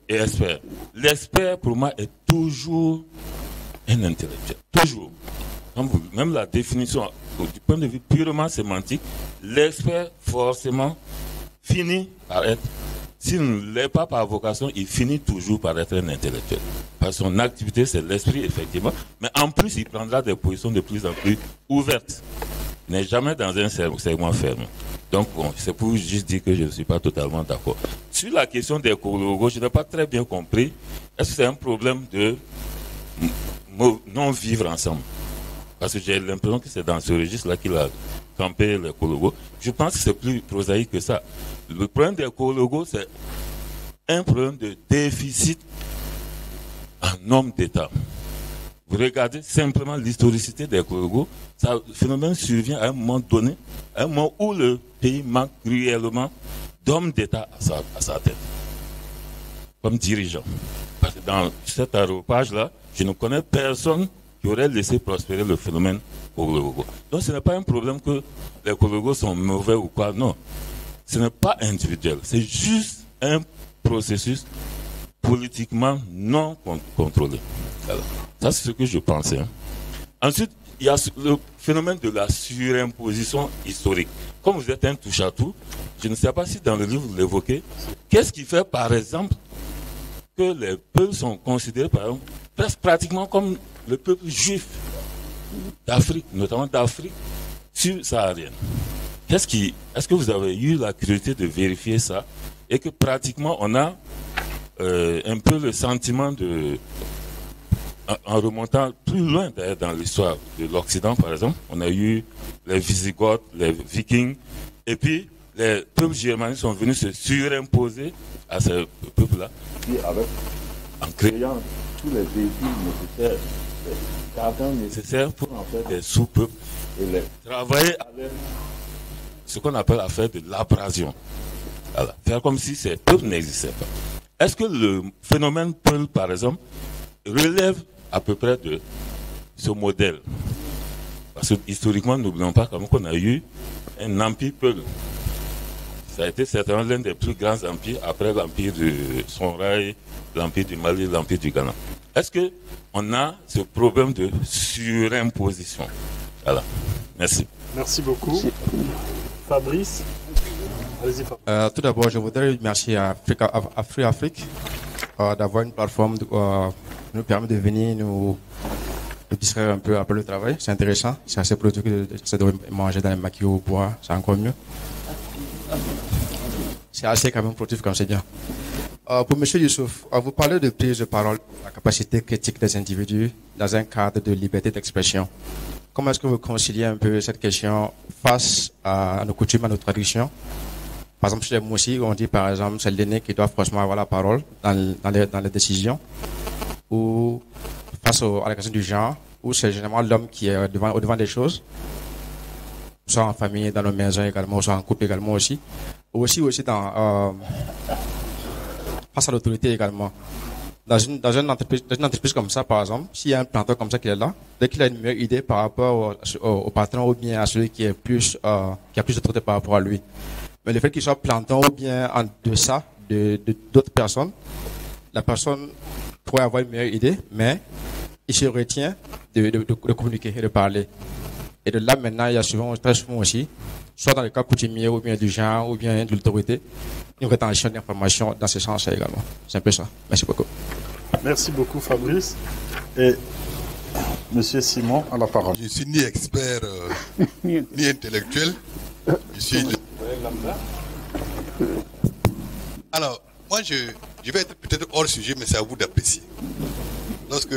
E: Et expert. L'expert, pour moi, est toujours un intellectuel. Toujours. Même la définition, du point de vue purement sémantique, l'expert, forcément, finit par être, s'il ne l'est pas par vocation, il finit toujours par être un intellectuel. Parce que son activité, c'est l'esprit, effectivement. Mais en plus, il prendra des positions de plus en plus ouvertes. Il n'est jamais dans un segment fermé. Donc, bon, c'est pour juste dire que je ne suis pas totalement d'accord. Sur la question des corologos, je n'ai pas très bien compris. Est-ce que c'est un problème de non-vivre ensemble? Parce que j'ai l'impression que c'est dans ce registre-là qu'il a campé les corologos. Je pense que c'est plus prosaïque que ça. Le problème des corologos, c'est un problème de déficit en homme d'État. Vous regardez simplement l'historicité des corologos, le phénomène survient à un moment donné, à un moment où le pays manque cruellement d'hommes d'État à sa tête, comme dirigeant. Parce que dans cet aéropage-là, je ne connais personne qui aurait laissé prospérer le phénomène corologo. Donc ce n'est pas un problème que les corologos sont mauvais ou quoi, non. Ce n'est pas individuel, c'est juste un processus politiquement non contrôlé. Alors, ça, c'est ce que je pensais. Ensuite, il y a le phénomène de la surimposition historique. Comme vous êtes un touche-à-tout, je ne sais pas si dans le livre vous l'évoquez, qu'est-ce qui fait, par exemple, que les peuples sont considérés, par exemple, presque pratiquement comme le peuple juif d'Afrique, notamment d'Afrique subsaharienne. Est-ce que vous avez eu la curiosité de vérifier ça et que pratiquement on a un peu le sentiment en remontant plus loin d'ailleurs dans l'histoire de l'Occident, par exemple, on a eu les Visigoths, les Vikings, et puis les peuples germaniques sont venus se surimposer à ces peuples-là, en créant tous les véhicules nécessaires pour en faire des sous-peuples et les travailler avec ce qu'on appelle à faire de l'abrasion. Voilà. Faire comme si ces peuples n'existaient pas. Est-ce que le phénomène Peul, par exemple, relève à peu près de ce modèle? Parce que historiquement, n'oublions pas qu'on a eu un empire Peul. Ça a été certainement l'un des plus grands empires après l'empire de Songhai, l'empire du Mali, l'empire du Ghana. Est-ce qu'on a ce problème de surimposition? Voilà. Merci.
B: Merci beaucoup. Fabrice, Allez-y, Fabrice.
F: Tout d'abord, je voudrais remercier Afrique d'avoir une plateforme qui nous permet de venir nous distraire un peu après le travail. C'est intéressant, c'est assez productif de manger dans les maquis au bois, c'est encore mieux. C'est assez quand même productif comme c'est bien. Pour M. Youssouf, vous parlez de prise de parole, la capacité critique des individus dans un cadre de liberté d'expression. Comment est-ce que vous conciliez un peu cette question face à nos coutumes, à nos traditions? Par exemple, chez les Moussi, on dit par exemple c'est l'aîné qui doit forcément avoir la parole dans les décisions, ou face à la question du genre, où c'est généralement l'homme qui est au devant des choses, soit en famille, dans nos maisons également, soit en couple également aussi, ou aussi face à l'autorité également. Dans une entreprise comme ça, par exemple, s'il y a un planteur comme ça qui est là, dès qu'il a une meilleure idée par rapport au patron ou bien à celui qui a plus d'autorité par rapport à lui. Mais le fait qu'il soit plantant ou bien en deçà d'autres personnes, la personne pourrait avoir une meilleure idée, mais il se retient de communiquer et de parler. Et de là, maintenant, il y a très souvent aussi, soit dans le cas coutumier ou bien du genre ou bien de l'autorité, une rétention d'informations dans ce sens également. C'est un peu ça. Merci beaucoup.
B: Merci beaucoup, Fabrice. Et Monsieur Simon a la parole.
G: Je ne suis ni expert ni intellectuel. Je suis Alors, moi, je vais être peut-être hors sujet, mais c'est à vous d'apprécier. Lorsque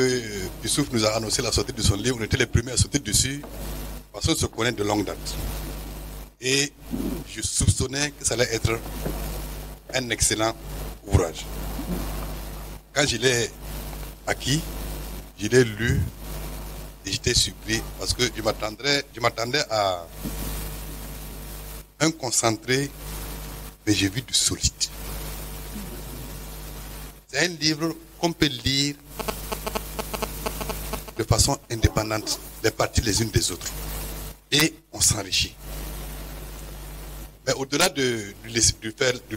G: Youssouf nous a annoncé la sortie de son livre, on était les premiers à sauter dessus parce qu'on se connaît de longue date. Et je soupçonnais que ça allait être un excellent ouvrage. Quand je l'ai acquis, je l'ai lu et j'étais surpris parce que je m'attendais à un concentré, mais j'ai vu du solide. C'est un livre qu'on peut lire de façon indépendante, les parties les unes des autres. Et on s'enrichit. Mais au-delà de lui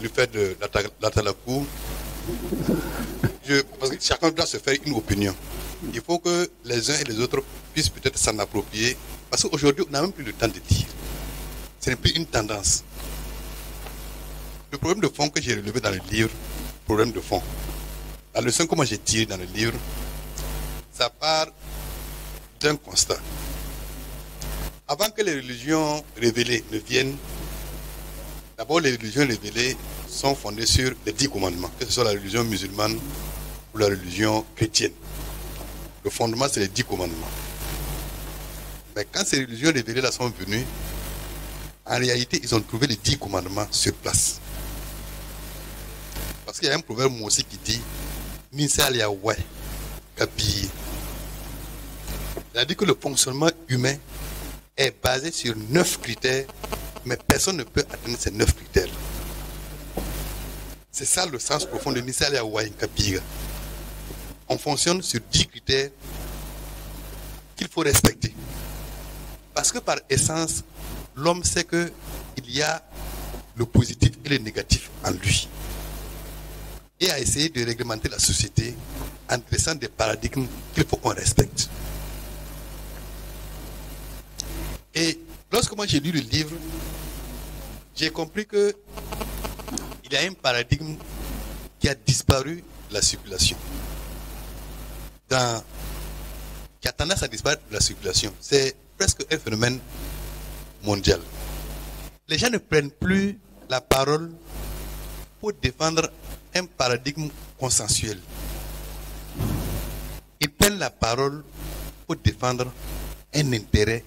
G: faire de la talakou, parce que chacun doit se faire une opinion. Il faut que les uns et les autres puissent peut-être s'en approprier. Parce qu'aujourd'hui, on n'a même plus le temps de dire. Ce n'est plus une tendance. Le problème de fond que j'ai relevé dans le livre, problème de fond, la leçon que moi j'ai tirée dans le livre, ça part d'un constat. Avant que les religions révélées ne viennent, d'abord les religions révélées sont fondées sur les 10 commandements, que ce soit la religion musulmane ou la religion chrétienne. Le fondement, c'est les 10 commandements. Mais quand ces religions révélées-là sont venues, en réalité, ils ont trouvé les 10 commandements sur place. Parce qu'il y a un proverbe moi aussi qui dit Nisal Yahweh Kapi. Il a dit que le fonctionnement humain est basé sur 9 critères, mais personne ne peut atteindre ces 9 critères. C'est ça le sens profond de Nisal Yahweh Kapi. On fonctionne sur 10 critères qu'il faut respecter. Parce que par essence, l'homme sait qu'il y a le positif et le négatif en lui. Et a essayé de réglementer la société en dressant des paradigmes qu'il faut qu'on respecte. Et lorsque moi j'ai lu le livre, j'ai compris que il y a un paradigme qui a disparu de la circulation. Qui a tendance à disparaître de la circulation. C'est presque un phénomène mondial. Les gens ne prennent plus la parole pour défendre un paradigme consensuel. Ils prennent la parole pour défendre un intérêt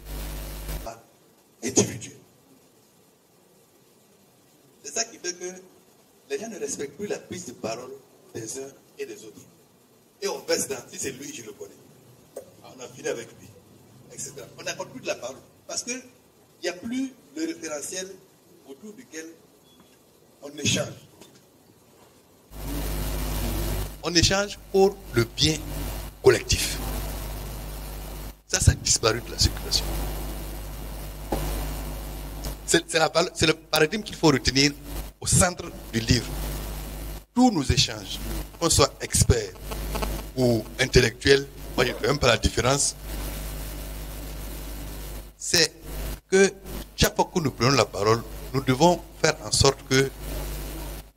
G: individuel. C'est ça qui fait que les gens ne respectent plus la prise de parole des uns et des autres. Et on baisse dans, si c'est lui, je le connais. On a fini avec lui, etc. On n'accorde plus de la parole. Parce qu'il n'y a plus le référentiel autour duquel on échange. On échange pour le bien collectif. Ça a disparu de la circulation. C'est le paradigme qu'il faut retenir au centre du livre. Tous nos échanges, qu'on soit expert ou intellectuel, moi je ne fais même pas la différence, c'est que chaque fois que nous prenons la parole, nous devons faire en sorte que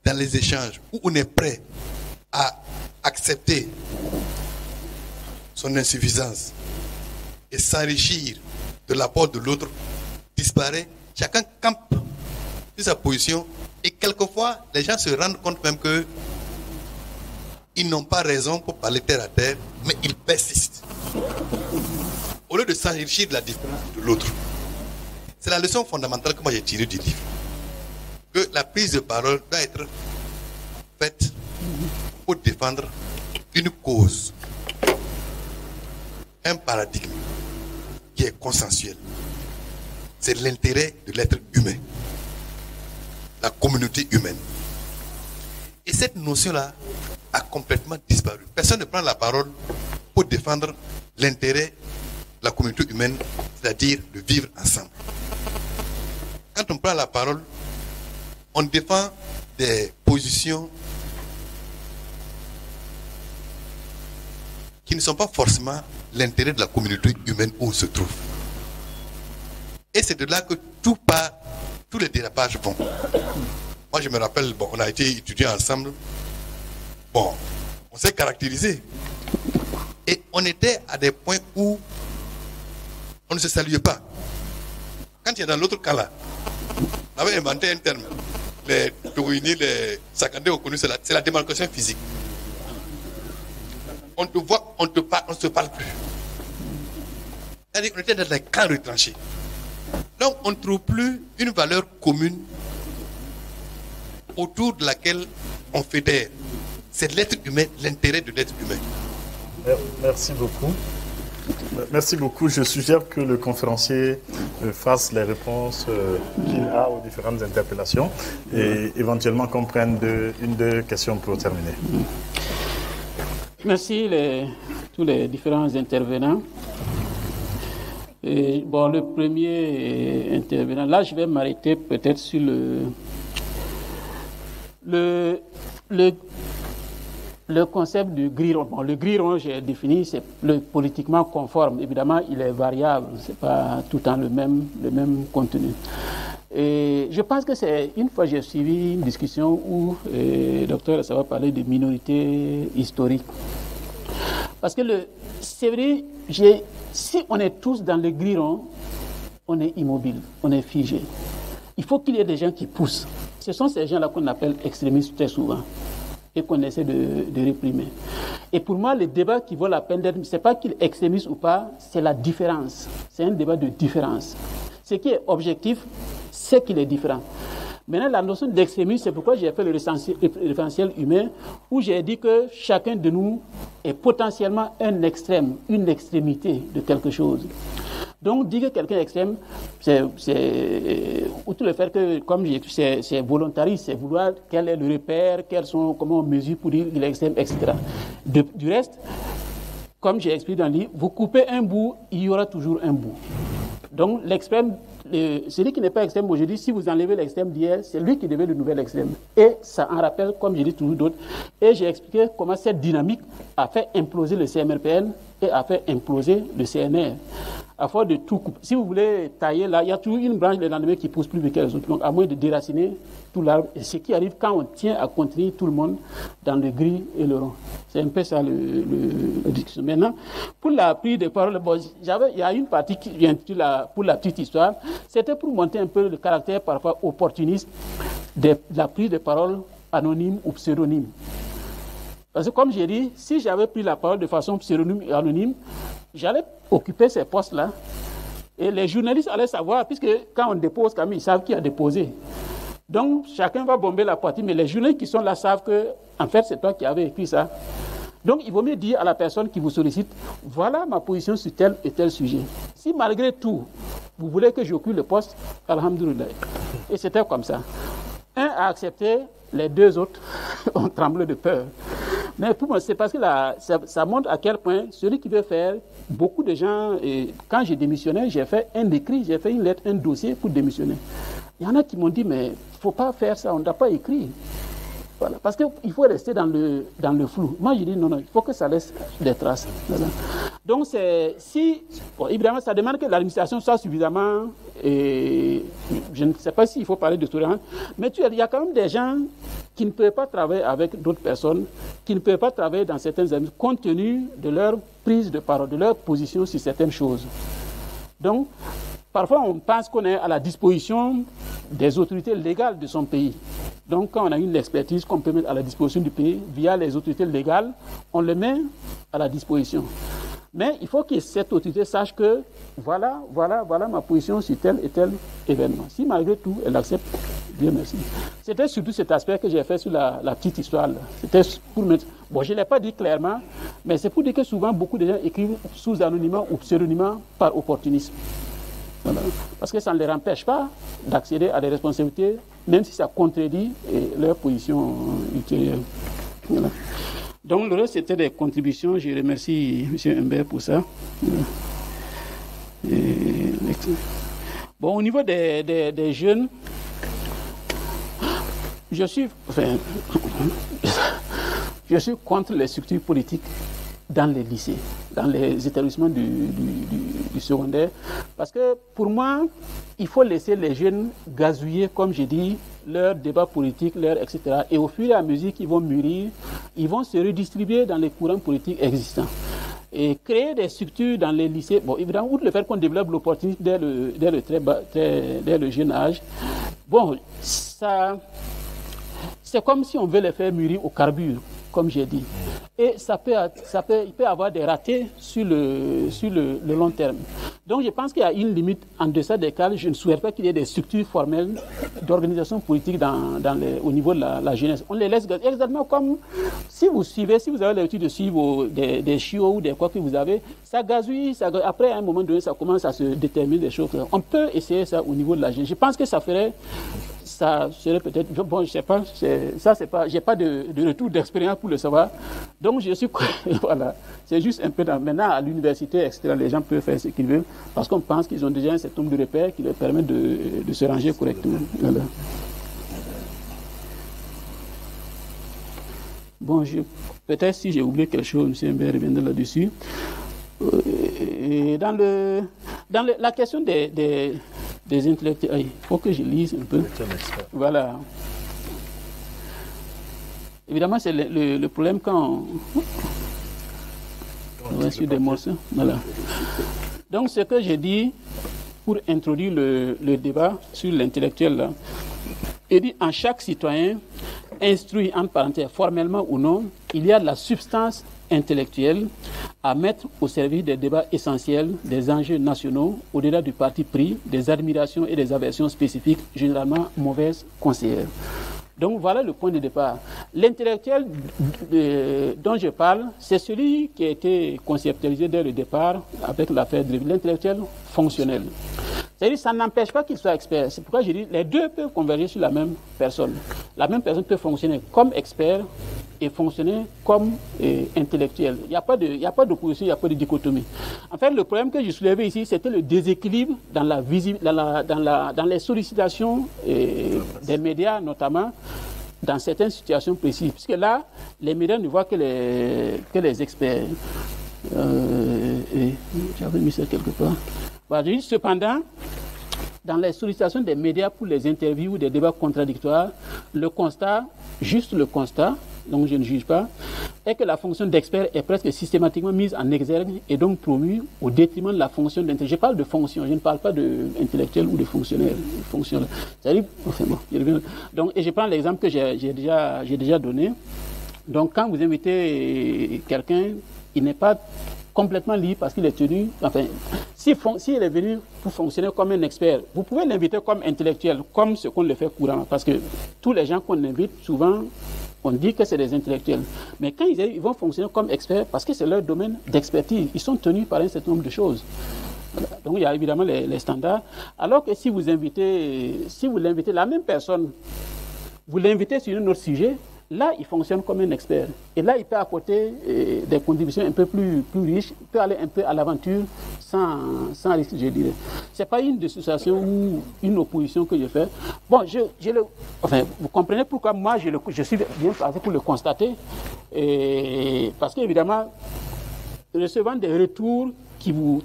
G: dans les échanges où on est prêt à accepter son insuffisance et s'enrichir de l'apport de l'autre disparaît, chacun campe sur sa position et quelquefois les gens se rendent compte même que ils n'ont pas raison pour parler terre à terre, mais ils persistent. Au lieu de s'enrichir de la différence de l'autre. C'est la leçon fondamentale que moi j'ai tirée du livre. Que la prise de parole doit être faite pour défendre une cause, un paradigme qui est consensuel. C'est l'intérêt de l'être humain, la communauté humaine. Et cette notion-là a complètement disparu. Personne ne prend la parole pour défendre l'intérêt de la communauté humaine, c'est-à-dire de vivre ensemble. Quand on prend la parole, on défend des positions qui ne sont pas forcément l'intérêt de la communauté humaine où on se trouve. Et c'est de là que tout part, tous les dérapages vont. Moi, je me rappelle, bon, on a été étudiants ensemble. Bon, on s'est caractérisé. Et on était à des points où on ne se saluait pas. Quand il y a dans l'autre cas là, on avait inventé un terme. Les Tourini, les Sakandé ont connu cela. C'est la démarcation physique. On te voit, on te parle, on ne se parle plus. C'est-à-dire qu'on était dans des camps retranchés. Donc on ne trouve plus une valeur commune autour de laquelle on fédère. C'est l'être humain, l'intérêt de l'être humain.
B: Merci beaucoup. Merci beaucoup. Je suggère que le conférencier fasse les réponses qu'il a aux différentes interpellations et éventuellement qu'on prenne deux questions pour terminer.
A: Merci tous les différents intervenants. Et, bon, le premier intervenant, là je vais m'arrêter peut-être sur le concept du gris-rond. Bon, le gris-rond, j'ai défini, c'est le politiquement conforme. Évidemment, il est variable, c'est pas tout le temps le même contenu. Et je pense que c'est une fois j'ai suivi une discussion où le docteur ça va parler de minorités historiques. Parce que c'est vrai, si on est tous dans le gris-rond, on est immobile, on est figé. Il faut qu'il y ait des gens qui poussent. Ce sont ces gens-là qu'on appelle extrémistes très souvent et qu'on essaie de réprimer. Et pour moi, le débat qui vaut la peine d'être, ce n'est pas qu'il est extrémiste ou pas, c'est la différence. C'est un débat de différence. Ce qui est objectif, c'est qu'il est différent. Maintenant, la notion d'extrémisme, c'est pourquoi j'ai fait le référentiel humain, où j'ai dit que chacun de nous est potentiellement un extrême, une extrémité de quelque chose. Donc, dire que quelqu'un est extrême, c'est outre le fait que, comme j'ai dit, c'est volontariste, c'est vouloir quel est le repère, comment on mesure pour dire qu'il est extrême, etc. Du reste, comme j'ai expliqué dans le livre, vous coupez un bout, il y aura toujours un bout. Donc, l'extrême, celui qui n'est pas extrême aujourd'hui, si vous enlevez l'extrême d'hier, c'est lui qui devient le nouvel extrême. Et ça en rappelle, comme j'ai dit toujours d'autres. Et j'ai expliqué comment cette dynamique a fait imploser le CMRPN et a fait imploser le CNR. À force de tout couper. Si vous voulez tailler là, il y a toujours une branche le lendemain qui pousse plus vite que les autres. Donc, à moins de déraciner tout l'arbre. Et ce qui arrive quand on tient à contenir tout le monde dans le gris et le rond. C'est un peu ça le discussion. Maintenant, pour la prise de parole, bon, il y a une partie qui vient pour la petite histoire. C'était pour montrer un peu le caractère parfois opportuniste de la prise de parole anonyme ou pseudonyme. Parce que comme j'ai dit, si j'avais pris la parole de façon pseudonyme et anonyme, j'allais occuper ces postes-là. Et les journalistes allaient savoir, puisque quand on dépose, quand même, ils savent qui a déposé. Donc, chacun va bomber la partie, mais les journalistes qui sont là savent que, en fait, c'est toi qui avais écrit ça. Donc, il vaut mieux dire à la personne qui vous sollicite, voilà ma position sur tel et tel sujet. Si malgré tout, vous voulez que j'occupe le poste, alhamdoulilah. Et c'était comme ça. Un a accepté, les deux autres ont tremblé de peur. Mais pour moi, c'est parce que ça montre à quel point celui qui veut faire, beaucoup de gens, et quand j'ai démissionné, j'ai fait un écrit, j'ai fait une lettre, un dossier pour démissionner. Il y en a qui m'ont dit, mais il ne faut pas faire ça, on ne doit pas écrire. Voilà, parce qu'il faut rester dans le flou. Moi, je dis non, il faut que ça laisse des traces. Voilà. Donc, évidemment, ça demande que l'administration soit suffisamment, je ne sais pas s'il faut parler de tolérance, mais il y a quand même des gens qui ne peuvent pas travailler avec d'autres personnes, qui ne peuvent pas travailler dans certaines administrations, compte tenu de leur prise de parole, de leur position sur certaines choses. Donc, parfois, on pense qu'on est à la disposition des autorités légales de son pays. Donc, quand on a une expertise qu'on peut mettre à la disposition du pays via les autorités légales, on le met à la disposition. Mais il faut que cette autorité sache que voilà ma position sur tel et tel événement. Si malgré tout, elle accepte, bien merci. C'était surtout cet aspect que j'ai fait sur la petite histoire. C'était pour mettre... Bon, je ne l'ai pas dit clairement, mais c'est pour dire que souvent, beaucoup de gens écrivent sous anonymat ou pseudonymat par opportunisme. Voilà. Parce que ça ne les empêche pas d'accéder à des responsabilités, même si ça contredit leur position ultérieure. Voilà. Donc, le reste, c'était des contributions. Je remercie M. Humbert pour ça. Bon, au niveau des jeunes, je suis contre les structures politiques dans les lycées, dans les établissements du secondaire, parce que pour moi, il faut laisser les jeunes gazouiller, comme j'ai dit, leurs débats politiques, etc. Et au fur et à mesure qu'ils vont mûrir, ils vont se redistribuer dans les courants politiques existants. Et créer des structures dans les lycées, bon, évidemment, outre le fait qu'on développe l'opportunité dès le jeune âge, bon, ça, c'est comme si on veut les faire mûrir au carbure, comme j'ai dit. Et il peut avoir des ratés sur le long terme. Donc je pense qu'il y a une limite en deçà desquelles je ne souhaite pas qu'il y ait des structures formelles d'organisation politique au niveau de la jeunesse. On les laisse exactement comme si vous avez l'habitude de suivre des chiots ou des quoi que vous avez, ça gazouille, après à un moment donné, ça commence à se déterminer des choses. On peut essayer ça au niveau de la jeunesse. Je pense que ça serait peut-être, bon, je sais pas, j'ai pas de retour d'expérience pour le savoir. Donc je suis, voilà, c'est juste un peu maintenant à l'université, etc., les gens peuvent faire ce qu'ils veulent parce qu'on pense qu'ils ont déjà un certain nombre de repères qui leur permettent de se ranger correctement. Voilà. Bon, peut-être si j'ai oublié quelque chose, M. Humbert reviendra là-dessus. Et dans la question des intellectuels, il faut que je lise un peu. Voilà. Évidemment, c'est le problème quand on va sur des morceaux. Voilà. Donc, ce que j'ai dit pour introduire le débat sur l'intellectuel, là, il dit en chaque citoyen, instruit entre parenthèses, formellement ou non, il y a de la substance intellectuelle à mettre au service des débats essentiels, des enjeux nationaux, au-delà du parti pris, des admirations et des aversions spécifiques, généralement mauvaises conseillères. Donc voilà le point de départ. L'intellectuel dont je parle, c'est celui qui a été conceptualisé dès le départ avec l'affaire de l'intellectuel fonctionnel. C'est-à-dire ça n'empêche pas qu'il soit expert. C'est pourquoi je dis les deux peuvent converger sur la même personne. La même personne peut fonctionner comme expert et fonctionner comme intellectuel. Il n'y a pas d'opposition, il n'y a pas de dichotomie. En fait, le problème que je soulevais ici, c'était le déséquilibre dans les sollicitations des médias, notamment dans certaines situations précises. Puisque là, les médias ne voient que les experts. J'avais mis ça quelque part. Bah, je dis cependant, dans les sollicitations des médias pour les interviews ou des débats contradictoires, le constat, donc je ne juge pas, est que la fonction d'expert est presque systématiquement mise en exergue et donc promue au détriment de la fonction d'intellectuel. Je parle de fonction, je ne parle pas d'intellectuel ou de fonctionnaire. C'est-à-dire, enfin bon, je reviens. Donc, et je prends l'exemple que j'ai déjà donné. Donc, quand vous invitez quelqu'un, il n'est pas complètement libre parce qu'il est tenu, enfin, s'il est venu pour fonctionner comme un expert, vous pouvez l'inviter comme intellectuel, comme ce qu'on le fait couramment, parce que tous les gens qu'on invite, souvent, on dit que c'est des intellectuels. Mais quand ils vont fonctionner comme experts, parce que c'est leur domaine d'expertise, ils sont tenus par un certain nombre de choses. Voilà. Donc il y a évidemment les standards. Alors que si vous l'invitez la même personne, vous l'invitez sur un autre sujet, là, il fonctionne comme un expert. Et là, il peut apporter des contributions un peu plus riches, il peut aller un peu à l'aventure sans risque, je dirais. Ce n'est pas une dissociation ou une opposition que je fais. Bon, enfin, vous comprenez pourquoi moi, je suis bien placé pour le constater. Parce qu'évidemment, recevant des retours qui vous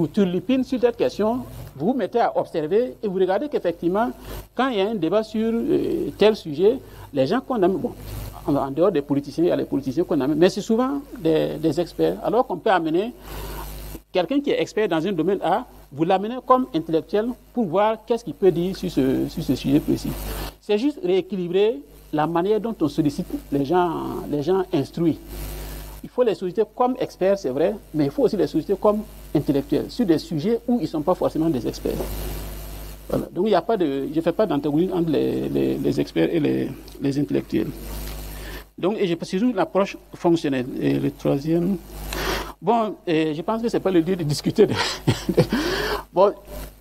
A: turlupinent sur cette question, vous vous mettez à observer et vous regardez qu'effectivement, quand il y a un débat sur tel sujet, les gens qu'on amène, bon, en dehors des politiciens, il y a les politiciens qu'on amène, mais c'est souvent des experts. Alors qu'on peut amener quelqu'un qui est expert dans un domaine A, vous l'amenez comme intellectuel pour voir qu'est-ce qu'il peut dire sur ce sujet précis. C'est juste rééquilibrer la manière dont on sollicite les gens instruits. Il faut les solliciter comme experts, c'est vrai, mais il faut aussi les solliciter comme intellectuels, sur des sujets où ils ne sont pas forcément des experts. Voilà. Donc il n'y a pas je ne fais pas d'antagonisme entre les experts et les intellectuels. Donc, et je suis sur l'approche fonctionnelle. Et le troisième, bon, je pense que ce n'est pas le lieu de discuter. Bon,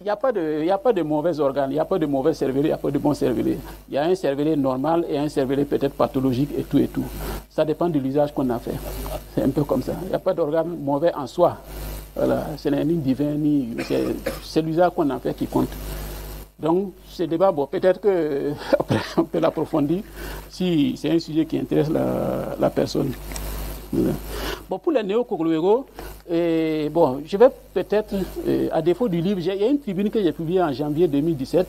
A: il n'y a pas de mauvais organes, il n'y a pas de mauvais cervelet, il n'y a pas de bon cervelet. Il y a un cervelet normal et un cervelet peut-être pathologique et tout et tout. Ça dépend de l'usage qu'on a fait. C'est un peu comme ça. Il n'y a pas d'organe mauvais en soi. Voilà. Ce n'est ni divin, ni... C'est l'usage qu'on a fait qui compte. Donc, ce débat, bon, peut-être qu'après, on peut l'approfondir si c'est un sujet qui intéresse la personne. Bon, pour les néo-Kogloégo, bon, je vais peut-être, à défaut du livre, il y a une tribune que j'ai publiée en janvier 2017.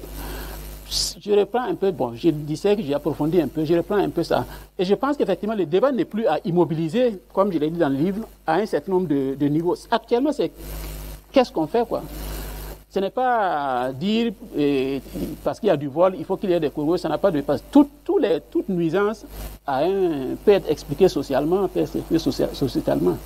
A: Je reprends un peu, bon, je disais que j'ai approfondi un peu, je reprends un peu ça. Et je pense qu'effectivement, le débat n'est plus à immobiliser, comme je l'ai dit dans le livre, à un certain nombre de niveaux. Actuellement, c'est qu'est-ce qu'on fait, quoi? Ce n'est pas dire, parce qu'il y a du vol, il faut qu'il y ait des Kogos, ça n'a pas de... Toute nuisance peut être expliquée socialement, peut être expliquée sociétalement.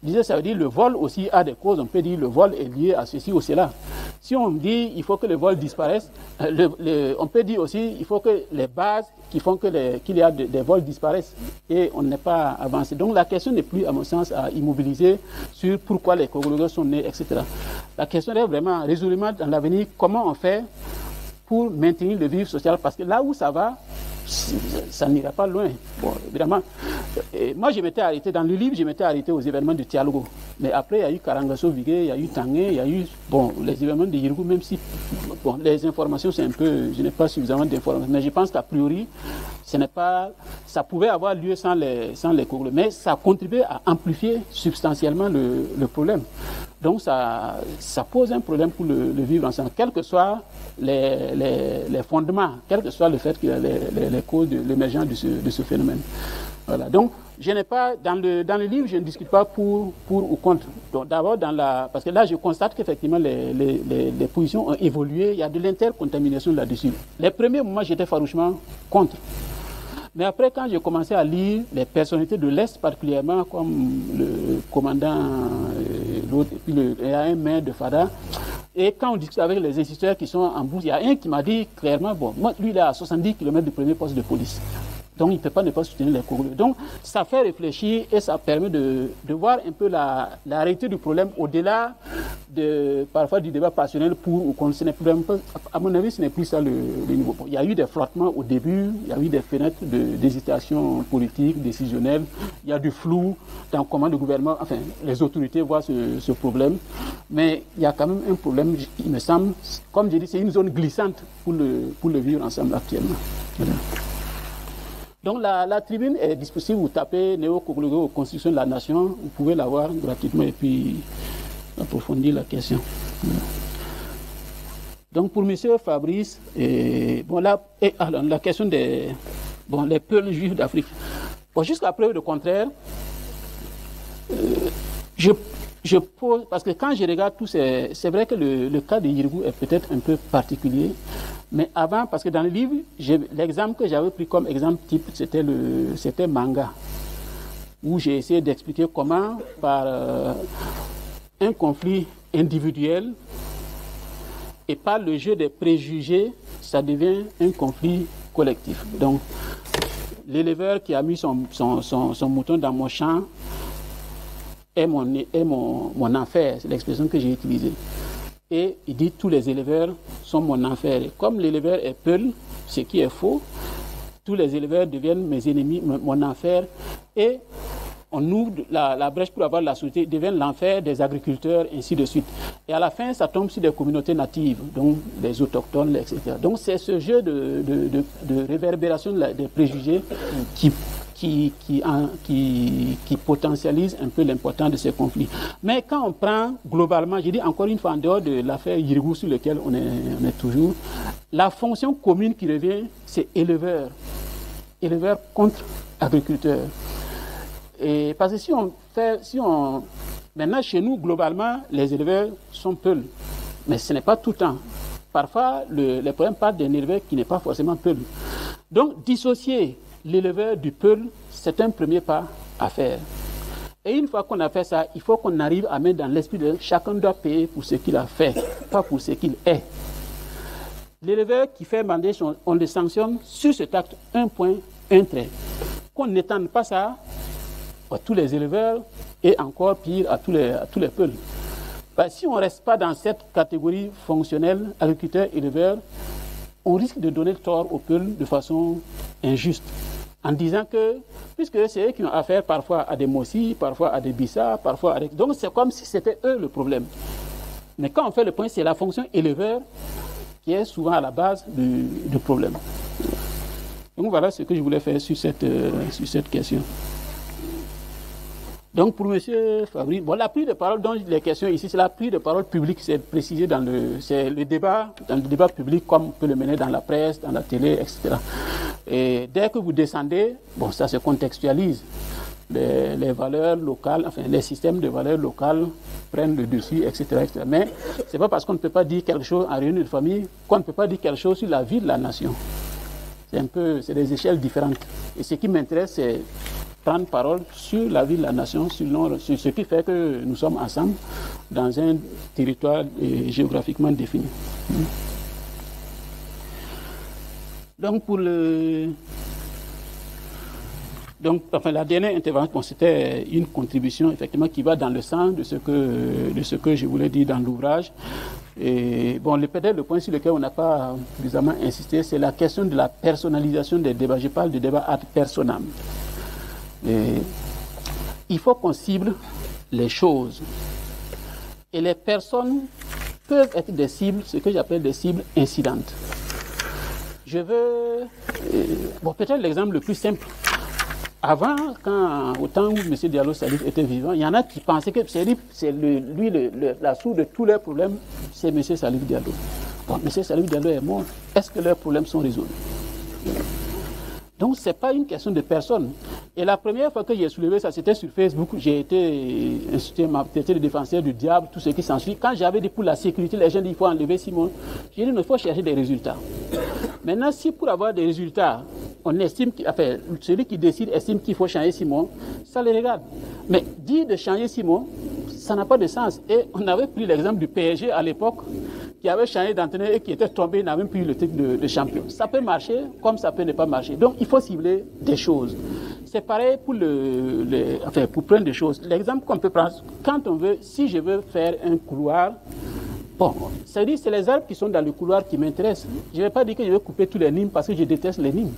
A: Je disais, ça veut dire le vol aussi a des causes. On peut dire le vol est lié à ceci ou cela. Si on dit il faut que le vol disparaisse, on peut dire aussi il faut que les bases qui font qu'il y a des vols disparaissent et on n'est pas avancé. Donc la question n'est plus, à mon sens, à immobiliser sur pourquoi les Kogologos sont nés, etc. La question est vraiment résolument dans l'avenir, comment on fait pour maintenir le vivre social, parce que là où ça va, ça n'ira pas loin. Bon, évidemment, moi je m'étais arrêté, dans le livre, je m'étais arrêté aux événements de Tialogo. Mais après, il y a eu Karangaso Vigé, il y a eu Tangué, il y a eu, bon, les événements de Yirgou, même si, bon, les informations, c'est un peu, je n'ai pas suffisamment d'informations. Mais je pense qu'a priori, ça pouvait avoir lieu sans les Koglo. Mais ça a contribué à amplifier substantiellement le problème. Donc ça pose un problème pour le vivre ensemble, quels que soient les fondements, quel que soit le fait qu'il y a les causes de l'émergence de ce phénomène. Voilà. Donc, je n'ai pas, dans le livre, je ne discute pas pour ou contre. Donc, d'abord, parce que là, je constate qu'effectivement, les positions ont évolué, il y a de l'intercontamination là-dessus. Les premiers moments, j'étais farouchement contre. Mais après, quand j'ai commencé à lire les personnalités de l'Est, particulièrement comme le commandant, l'autre, et puis il y a un maire de Fada, et quand on discute avec les instituteurs qui sont en bourse, il y a un qui m'a dit clairement, bon, moi, lui, il est à 70 km du premier poste de police. Donc, il ne peut pas ne pas soutenir les Congolais. Donc, ça fait réfléchir et ça permet de voir un peu la réalité du problème au-delà parfois du débat passionnel pour ou contre. Ce n'est plus, à mon avis, ce n'est plus ça le niveau. Bon, il y a eu des frottements au début, il y a eu des fenêtres d'hésitation politique, décisionnelle, il y a du flou dans comment le gouvernement, enfin, les autorités voient ce problème. Mais il y a quand même un problème, il me semble, comme je dis, c'est une zone glissante pour le vivre ensemble actuellement. Voilà. Donc la tribune est disponible, vous tapez Néo-Kogloégo Constitution de la Nation, vous pouvez la voir gratuitement et puis approfondir la question. Donc pour M. Fabrice, bon, alors, la question des les peuples juifs d'Afrique. Bon, jusqu'à preuve du contraire, je pose, parce que quand je regarde tout, c'est vrai que le cas de Yirgou est peut-être un peu particulier. Mais avant, parce que dans le livre, l'exemple que j'avais pris comme exemple type, c'était Manga, où j'ai essayé d'expliquer comment, par un conflit individuel et par le jeu des préjugés, ça devient un conflit collectif. Donc, l'éleveur qui a mis son mouton dans mon champ est mon enfer, c'est l'expression que j'ai utilisée. Et il dit tous les éleveurs sont mon enfer. Et comme l'éleveur est Peul, ce qui est faux, tous les éleveurs deviennent mes ennemis, mon enfer. Et on ouvre la brèche pour avoir la société, devient l'enfer des agriculteurs, ainsi de suite. Et à la fin, ça tombe sur des communautés natives, donc les autochtones, etc. Donc c'est ce jeu de réverbération des préjugés qui qui potentialise un peu l'importance de ces conflits. Mais quand on prend globalement, je dis encore une fois en dehors de l'affaire Yirigou sur laquelle on est toujours, la fonction commune qui revient, c'est éleveur contre agriculteur. Et parce que maintenant chez nous, globalement, les éleveurs sont peuls. Mais ce n'est pas tout le temps. Parfois, les problèmes partent d'un éleveur qui n'est pas forcément peul. Donc, dissocier l'éleveur du peul, c'est un premier pas à faire. Et une fois qu'on a fait ça, il faut qu'on arrive à mettre dans l'esprit de chacun doit payer pour ce qu'il a fait, pas pour ce qu'il est. L'éleveur qui fait manger, on le sanctionne sur cet acte, un point, un trait. Qu'on n'étende pas ça à tous les éleveurs et encore pire à tous les peuls. Si on ne reste pas dans cette catégorie fonctionnelle, agriculteur-éleveur, on risque de donner le tort aux peuls de façon injuste. En disant que, puisque c'est eux qui ont affaire parfois à des Mossi, parfois à des Bissa, parfois à des... Donc c'est comme si c'était eux le problème. Mais quand on fait le point, c'est la fonction éleveur qui est souvent à la base du problème. Donc voilà ce que je voulais faire sur cette question. Donc pour M. Fabry, bon, la prise de parole dont les questions ici, c'est la prise de parole publique, c'est précisé dans le débat public comme on peut le mener dans la presse, dans la télé, etc. Et dès que vous descendez, bon, ça se contextualise. Les valeurs locales, enfin les systèmes de valeurs locales prennent le dessus, etc. etc. Mais c'est pas parce qu'on ne peut pas dire quelque chose en réunion de famille qu'on ne peut pas dire quelque chose sur la vie de la nation. C'est des échelles différentes. Et ce qui m'intéresse, c'est prendre parole sur la vie de la nation, sur ce qui fait que nous sommes ensemble dans un territoire géographiquement défini. Donc la dernière intervention, c'était une contribution effectivement qui va dans le sens de ce que je voulais dire dans l'ouvrage. Et bon, peut-être le point sur lequel on n'a pas suffisamment insisté, c'est la question de la personnalisation des débats. Je parle de débat ad personam. Il faut qu'on cible les choses. Et les personnes peuvent être des cibles, ce que j'appelle des cibles incidentes. Je veux... peut-être l'exemple le plus simple. Avant, au temps où M. Diallo Salif était vivant, il y en a qui pensaient que la source de tous leurs problèmes, c'est M. Salif Diallo. Bon, M. Salif Diallo est mort. Est-ce que leurs problèmes sont résolus? Donc, ce n'est pas une question de personne. Et la première fois que j'ai soulevé ça, c'était sur Facebook. J'ai été insulté, le défenseur du diable, tout ce qui s'ensuit. Quand j'avais dit pour la sécurité, les gens disent qu'il faut enlever Simon. J'ai dit, il faut chercher des résultats. Maintenant, si pour avoir des résultats, on estime, celui qui décide estime qu'il faut changer Simon, ça les regarde. Mais dire de changer Simon, ça n'a pas de sens. Et on avait pris l'exemple du PSG à l'époque, qui avait changé d'entraîneur et qui était tombé, il n'a même plus eu le titre de champion. Ça peut marcher comme ça peut ne pas marcher. Donc il faut cibler des choses. C'est pareil pour pour plein de choses. L'exemple qu'on peut prendre, si je veux faire un couloir, bon, c'est les arbres qui sont dans le couloir qui m'intéressent. Je ne vais pas dire que je vais couper tous les nimes parce que je déteste les nimes.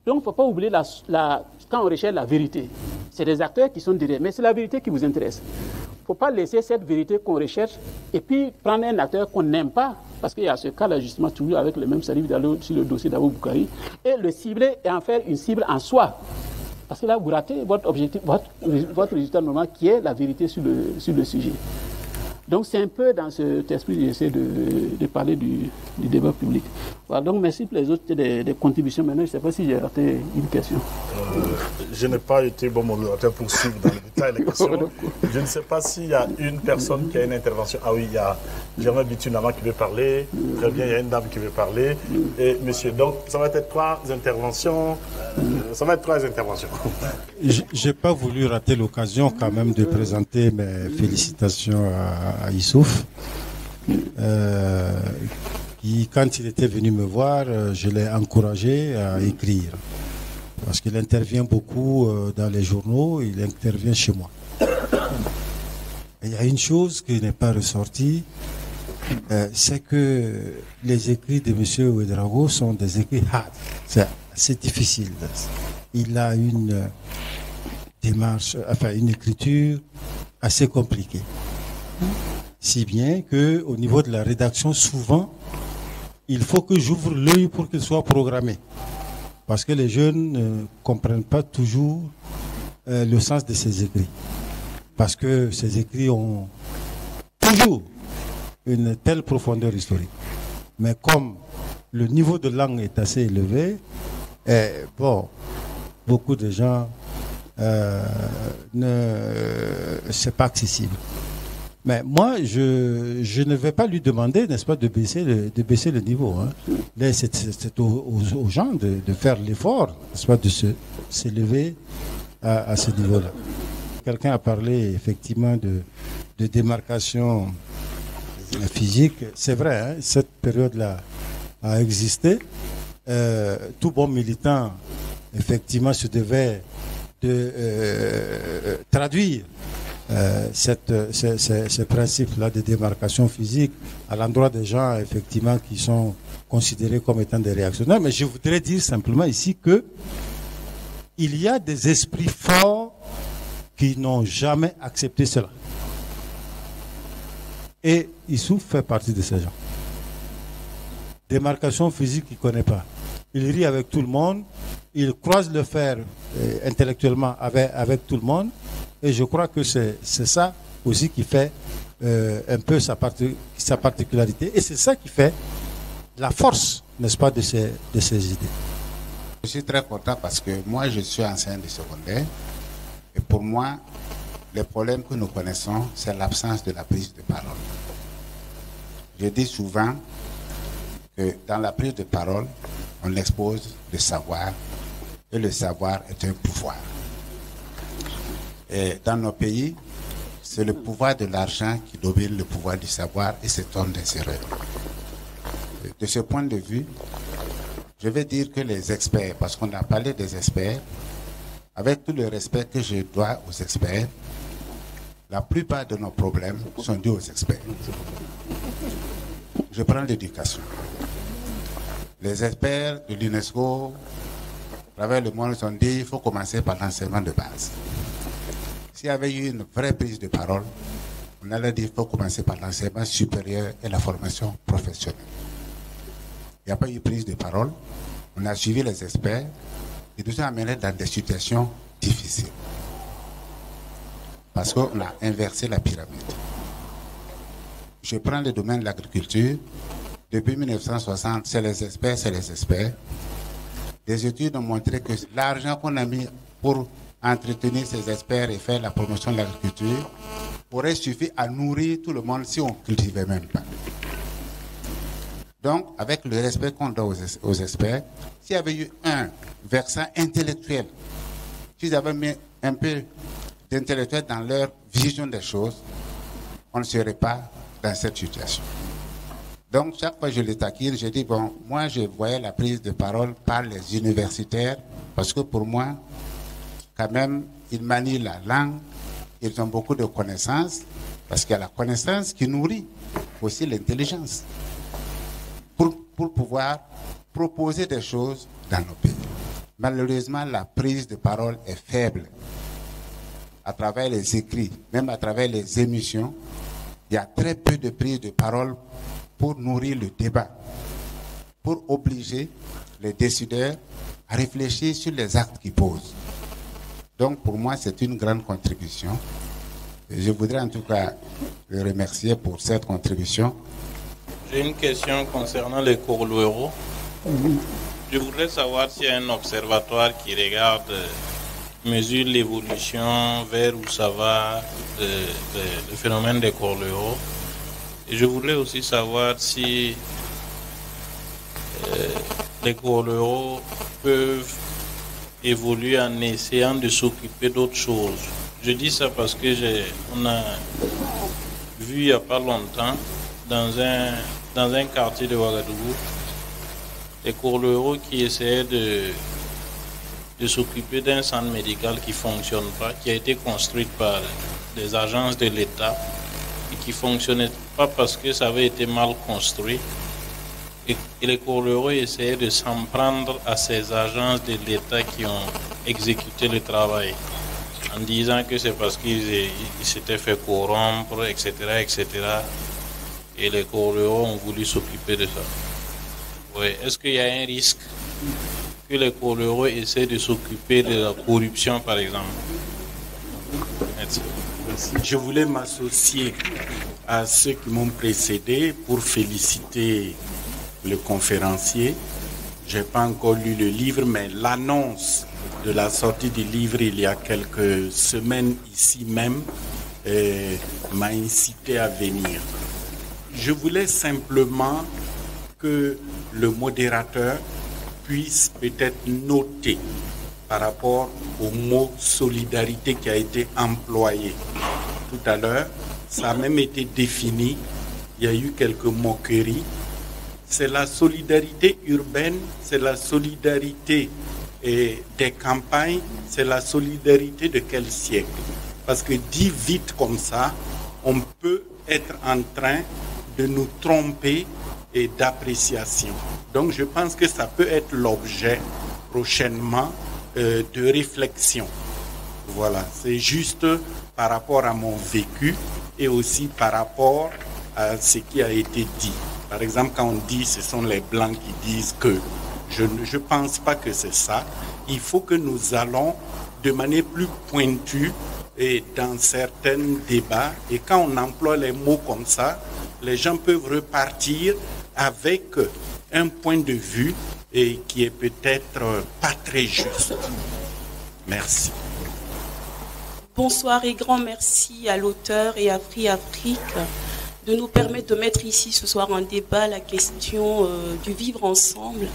A: Donc il ne faut pas oublier quand on recherche la vérité. C'est des acteurs qui sont derrière, mais c'est la vérité qui vous intéresse. Il ne faut pas laisser cette vérité qu'on recherche et puis prendre un acteur qu'on n'aime pas, parce qu'il y a ce cas-là justement toujours avec le même Salif Diallo sur le dossier d'Abou Boukari, et le cibler et en faire une cible en soi. Parce que là, vous ratez votre objectif, votre résultat normal qui est la vérité sur le sujet. Donc c'est un peu dans cet esprit que j'essaie de parler du débat public. Voilà, donc merci pour les autres des contributions. Maintenant, je ne sais pas si j'ai raté une question.
B: Je n'ai pas été bon modérateur pour suivre dans le détail les questions. Je ne sais pas s'il y a une personne qui a une intervention. Ah oui, il y a Germain Bitunama qui veut parler. Très bien, il y a une dame qui veut parler. Et monsieur, donc ça va être 3 interventions.
H: Je n'ai pas voulu rater l'occasion quand même de présenter mes félicitations à Issouf. Qui, quand il était venu me voir, je l'ai encouragé à écrire. Parce qu'il intervient beaucoup dans les journaux, il intervient chez moi. Et il y a une chose qui n'est pas ressortie, c'est que les écrits de M. Ouedraogo sont des écrits hard. C'est difficile. Il a une démarche, une écriture assez compliquée. Si bien qu'au niveau de la rédaction, souvent, il faut que j'ouvre l'œil pour qu'il soit programmé. Parce que les jeunes ne comprennent pas toujours le sens de ces écrits. Parce que ces écrits ont toujours une telle profondeur historique. Mais comme le niveau de langue est assez élevé, beaucoup de gens c'est pas accessible. Mais moi, je ne vais pas lui demander, n'est-ce pas, de baisser le niveau. Hein. Là, c'est aux gens de faire l'effort, n'est-ce pas, de s'élever à ce niveau-là. Quelqu'un a parlé effectivement de démarcation physique. C'est vrai, hein, cette période-là a existé. Tout bon militant, effectivement, se devait de traduire ce principe-là de démarcation physique à l'endroit des gens, effectivement, qui sont considérés comme étant des réactionnaires. Mais je voudrais dire simplement ici que il y a des esprits forts qui n'ont jamais accepté cela. Et Issou fait partie de ces gens. Démarcation physique, il ne connaît pas. Il rit avec tout le monde, il croise le fer intellectuellement avec tout le monde, et je crois que c'est ça aussi qui fait un peu sa particularité, et c'est ça qui fait la force, n'est-ce pas, de ces idées.
I: Je suis très content parce que moi je suis enseignant de secondaire, et pour moi, les problèmes que nous connaissons, c'est l'absence de la prise de parole. Je dis souvent que dans la prise de parole, on expose le savoir, et le savoir est un pouvoir. Et dans nos pays, c'est le pouvoir de l'argent qui domine le pouvoir du savoir, et c'est une des erreurs. De ce point de vue, je vais dire que les experts, parce qu'on a parlé des experts, avec tout le respect que je dois aux experts, la plupart de nos problèmes sont dus aux experts. Je prends l'éducation. Les experts de l'UNESCO, à travers le monde, ils ont dit qu'il faut commencer par l'enseignement de base. S'il y avait eu une vraie prise de parole, on allait dire qu'il faut commencer par l'enseignement supérieur et la formation professionnelle. Il n'y a pas eu prise de parole. On a suivi les experts et nous ont amenés dans des situations difficiles. Parce qu'on a inversé la pyramide. Je prends le domaine de l'agriculture. Depuis 1960, c'est les experts, c'est les experts. Des études ont montré que l'argent qu'on a mis pour entretenir ces experts et faire la promotion de l'agriculture aurait suffi à nourrir tout le monde si on ne cultivait même pas. Donc, avec le respect qu'on donne aux experts, s'il y avait eu un versant intellectuel, s'ils avaient mis un peu d'intellectuel dans leur vision des choses, on ne serait pas dans cette situation. Donc, chaque fois que je les taquine, je dis, bon, moi, je voyais la prise de parole par les universitaires, parce que pour moi, quand même, ils manient la langue, ils ont beaucoup de connaissances, parce qu'il y a la connaissance qui nourrit aussi l'intelligence, pour pouvoir proposer des choses dans nos pays. Malheureusement, la prise de parole est faible. À travers les écrits, même à travers les émissions, il y a très peu de prise de parole pour nourrir le débat, pour obliger les décideurs à réfléchir sur les actes qu'ils posent. Donc pour moi, c'est une grande contribution. Et je voudrais en tout cas le remercier pour cette contribution.
J: J'ai une question concernant les Corluero. Je voudrais savoir s'il y a un observatoire qui regarde, mesure l'évolution vers où ça va, le phénomène des Corluero. Et je voudrais aussi savoir si les Corluero peuvent évoluer en essayant de s'occuper d'autres choses. Je dis ça parce que on a vu il n'y a pas longtemps dans un quartier de Ouagadougou des Corluero qui essayaient de s'occuper d'un centre médical qui ne fonctionne pas, qui a été construit par des agences de l'État et qui ne fonctionnait pas parce que ça avait été mal construit. Et les Corluero essayaient de s'en prendre à ces agences de l'État qui ont exécuté le travail, en disant que c'est parce qu'ils s'étaient fait corrompre, etc., etc. Et les Corluero ont voulu s'occuper de ça. Oui. Est-ce qu'il y a un risque que les couleurs essaient de s'occuper de la corruption, par exemple. Merci.
K: Je voulais m'associer à ceux qui m'ont précédé pour féliciter le conférencier. Je n'ai pas encore lu le livre, mais l'annonce de la sortie du livre il y a quelques semaines ici même m'a incité à venir. Je voulais simplement que le modérateur puisse peut-être noter par rapport au mot solidarité qui a été employé tout à l'heure. Ça a même été défini. Il y a eu quelques moqueries. C'est la solidarité urbaine, c'est la solidarité des campagnes, c'est la solidarité de quel siècle? Parce que dit vite comme ça, on peut être en train de nous tromper et d'appréciation. Donc je pense que ça peut être l'objet prochainement de réflexion. Voilà, c'est juste par rapport à mon vécu et aussi par rapport à ce qui a été dit. Par exemple, quand on dit ce sont les Blancs qui disent que, je ne pense pas que c'est ça. Il faut que nous allons de manière plus pointue et dans certains débats. Et quand on emploie les mots comme ça, les gens peuvent repartir avec un point de vue et qui est peut-être pas très juste. Merci.
L: Bonsoir et grand merci à l'auteur et à Free Afrique de nous permettre de mettre ici ce soir en débat la question du vivre ensemble.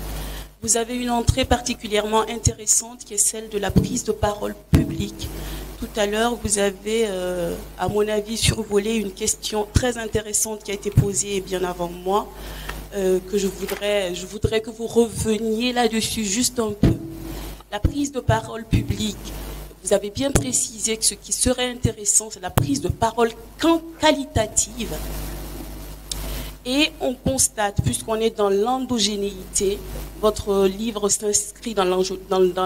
L: Vous avez une entrée particulièrement intéressante qui est celle de la prise de parole publique. Tout à l'heure, vous avez, à mon avis, survolé une question très intéressante qui a été posée bien avant moi, que je voudrais que vous reveniez là-dessus juste un peu. La prise de parole publique, vous avez bien précisé que ce qui serait intéressant, c'est la prise de parole qualitative. Et on constate, puisqu'on est dans l'endogénéité, votre livre s'inscrit dans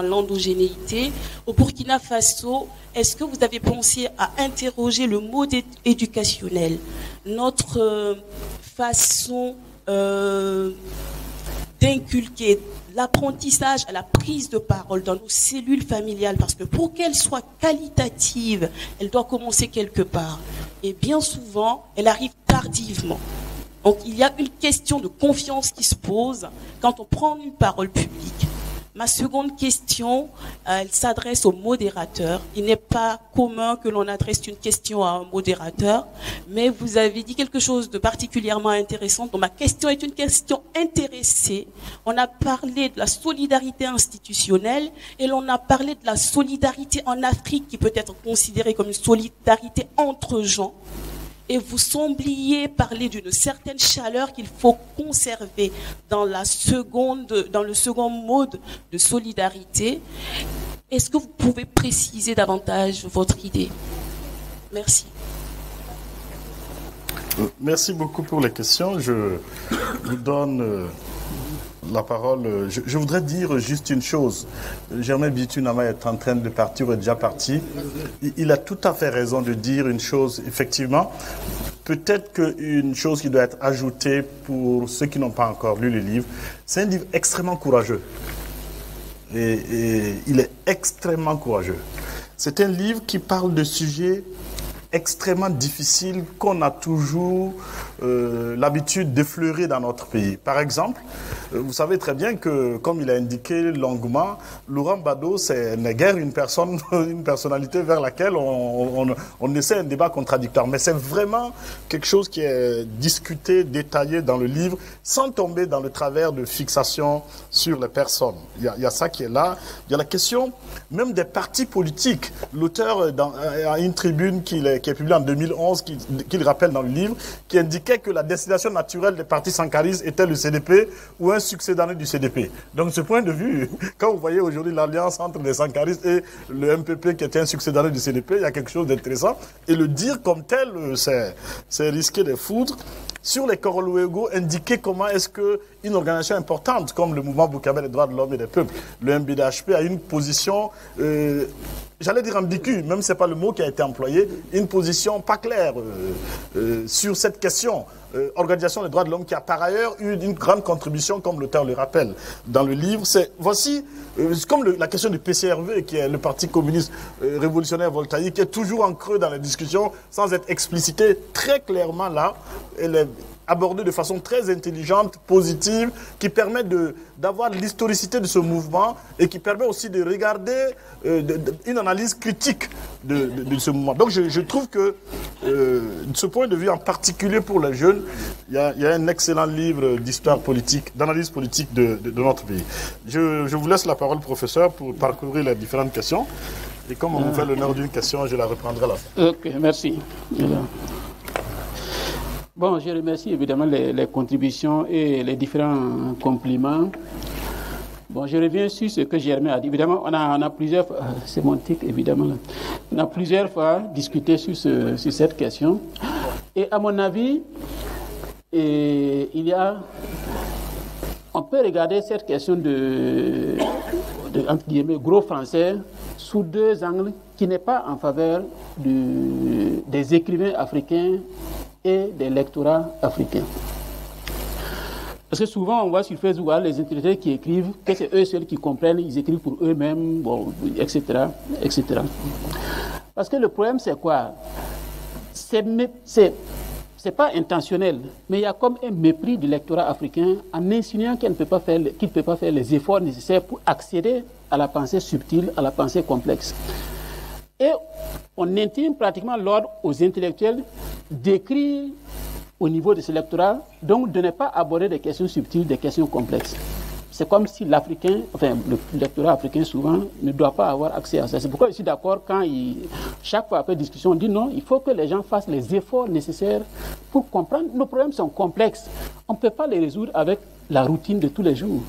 L: l'endogénéité. Au Burkina Faso, est-ce que vous avez pensé à interroger le mode éducationnel, notre façon d'inculquer l'apprentissage à la prise de parole dans nos cellules familiales, parce que pour qu'elle soit qualitative, elle doit commencer quelque part. Et bien souvent, elle arrive tardivement. Donc il y a une question de confiance qui se pose quand on prend une parole publique. Ma seconde question, elle s'adresse au modérateur. Il n'est pas commun que l'on adresse une question à un modérateur, mais vous avez dit quelque chose de particulièrement intéressant. Donc ma question est une question intéressée. On a parlé de la solidarité institutionnelle et l'on a parlé de la solidarité en Afrique qui peut être considérée comme une solidarité entre gens. Et vous sembliez parler d'une certaine chaleur qu'il faut conserver dans le second mode de solidarité. Est-ce que vous pouvez préciser davantage votre idée? Merci.
B: Merci beaucoup pour les questions. Je vous donne la parole. Je voudrais dire juste une chose. Germain Bitunama est en train de partir, ou est déjà parti. Il a tout à fait raison de dire une chose. Effectivement, peut-être qu'une chose qui doit être ajoutée pour ceux qui n'ont pas encore lu le livre, c'est un livre extrêmement courageux. Et il est extrêmement courageux. C'est un livre qui parle de sujets extrêmement difficiles qu'on a toujours l'habitude d'effleurer dans notre pays. Par exemple, vous savez très bien que, comme il a indiqué longuement, Laurent Gbagbo, n'est guère une personnalité vers laquelle on essaie un débat contradictoire. Mais c'est vraiment quelque chose qui est discuté, détaillé dans le livre, sans tomber dans le travers de fixation sur les personnes. Il y a ça qui est là. Il y a la question même des partis politiques. L'auteur a une tribune qui est publiée en 2011, qu'il rappelle dans le livre, qui indiquait que la destination naturelle des partis sankaristes était le CDP ou un succédané du CDP. Donc, de ce point de vue, quand vous voyez aujourd'hui l'alliance entre les sankaristes et le MPP qui était un succédané du CDP, il y a quelque chose d'intéressant. Et le dire comme tel, c'est risquer des foudres. sur les Koroluego, indiquer comment est-ce qu'une organisation importante comme le mouvement burkinabé des droits de l'homme et des peuples, le MBDHP, a une position, j'allais dire ambiguë, même si ce n'est pas le mot qui a été employé, une position pas claire sur cette question. Organisation des droits de l'homme qui a par ailleurs eu une grande contribution, comme l'auteur le rappelle dans le livre. Voici, comme la question du PCRV, qui est le Parti communiste révolutionnaire voltaïque, qui est toujours en creux dans la discussion, sans être explicité très clairement là. Elle est abordée de façon très intelligente, positive, qui permet d'avoir l'historicité de ce mouvement et qui permet aussi de regarder une analyse critique de ce mouvement. Donc je trouve que de ce point de vue en particulier pour les jeunes, il y a un excellent livre d'histoire politique, d'analyse politique de notre pays. Je vous laisse la parole, professeur, pour parcourir les différentes questions. Et comme on vous fait l'honneur d'une question, je la reprendrai à la fin.
A: Ok, merci. Bon, je remercie évidemment les contributions et les différents compliments. Bon, je reviens sur ce que Germain a dit. Évidemment, on a plusieurs fois, c'est mon tic, évidemment, là. On a plusieurs fois discuté sur cette question. Et à mon avis, on peut regarder cette question de entre guillemets, gros français sous deux angles qui n'est pas en faveur des écrivains africains et des lectorats africains. Parce que souvent, on voit sur Facebook les intellectuels qui écrivent, que c'est eux seuls qui comprennent, ils écrivent pour eux-mêmes, bon, etc., etc. Parce que le problème, c'est quoi? C'est pas intentionnel, mais il y a comme un mépris du lectorat africain en insinuant qu'il ne peut pas faire les efforts nécessaires pour accéder à la pensée subtile, à la pensée complexe. Et on intime pratiquement l'ordre aux intellectuels d'écrire au niveau de ce lectorat, donc de ne pas aborder des questions subtiles, des questions complexes. C'est comme si l'Africain, enfin le lectorat africain souvent, ne doit pas avoir accès à ça. C'est pourquoi je suis d'accord quand chaque fois après discussion, on dit non, il faut que les gens fassent les efforts nécessaires pour comprendre. Nos problèmes sont complexes. On ne peut pas les résoudre avec la routine de tous les jours.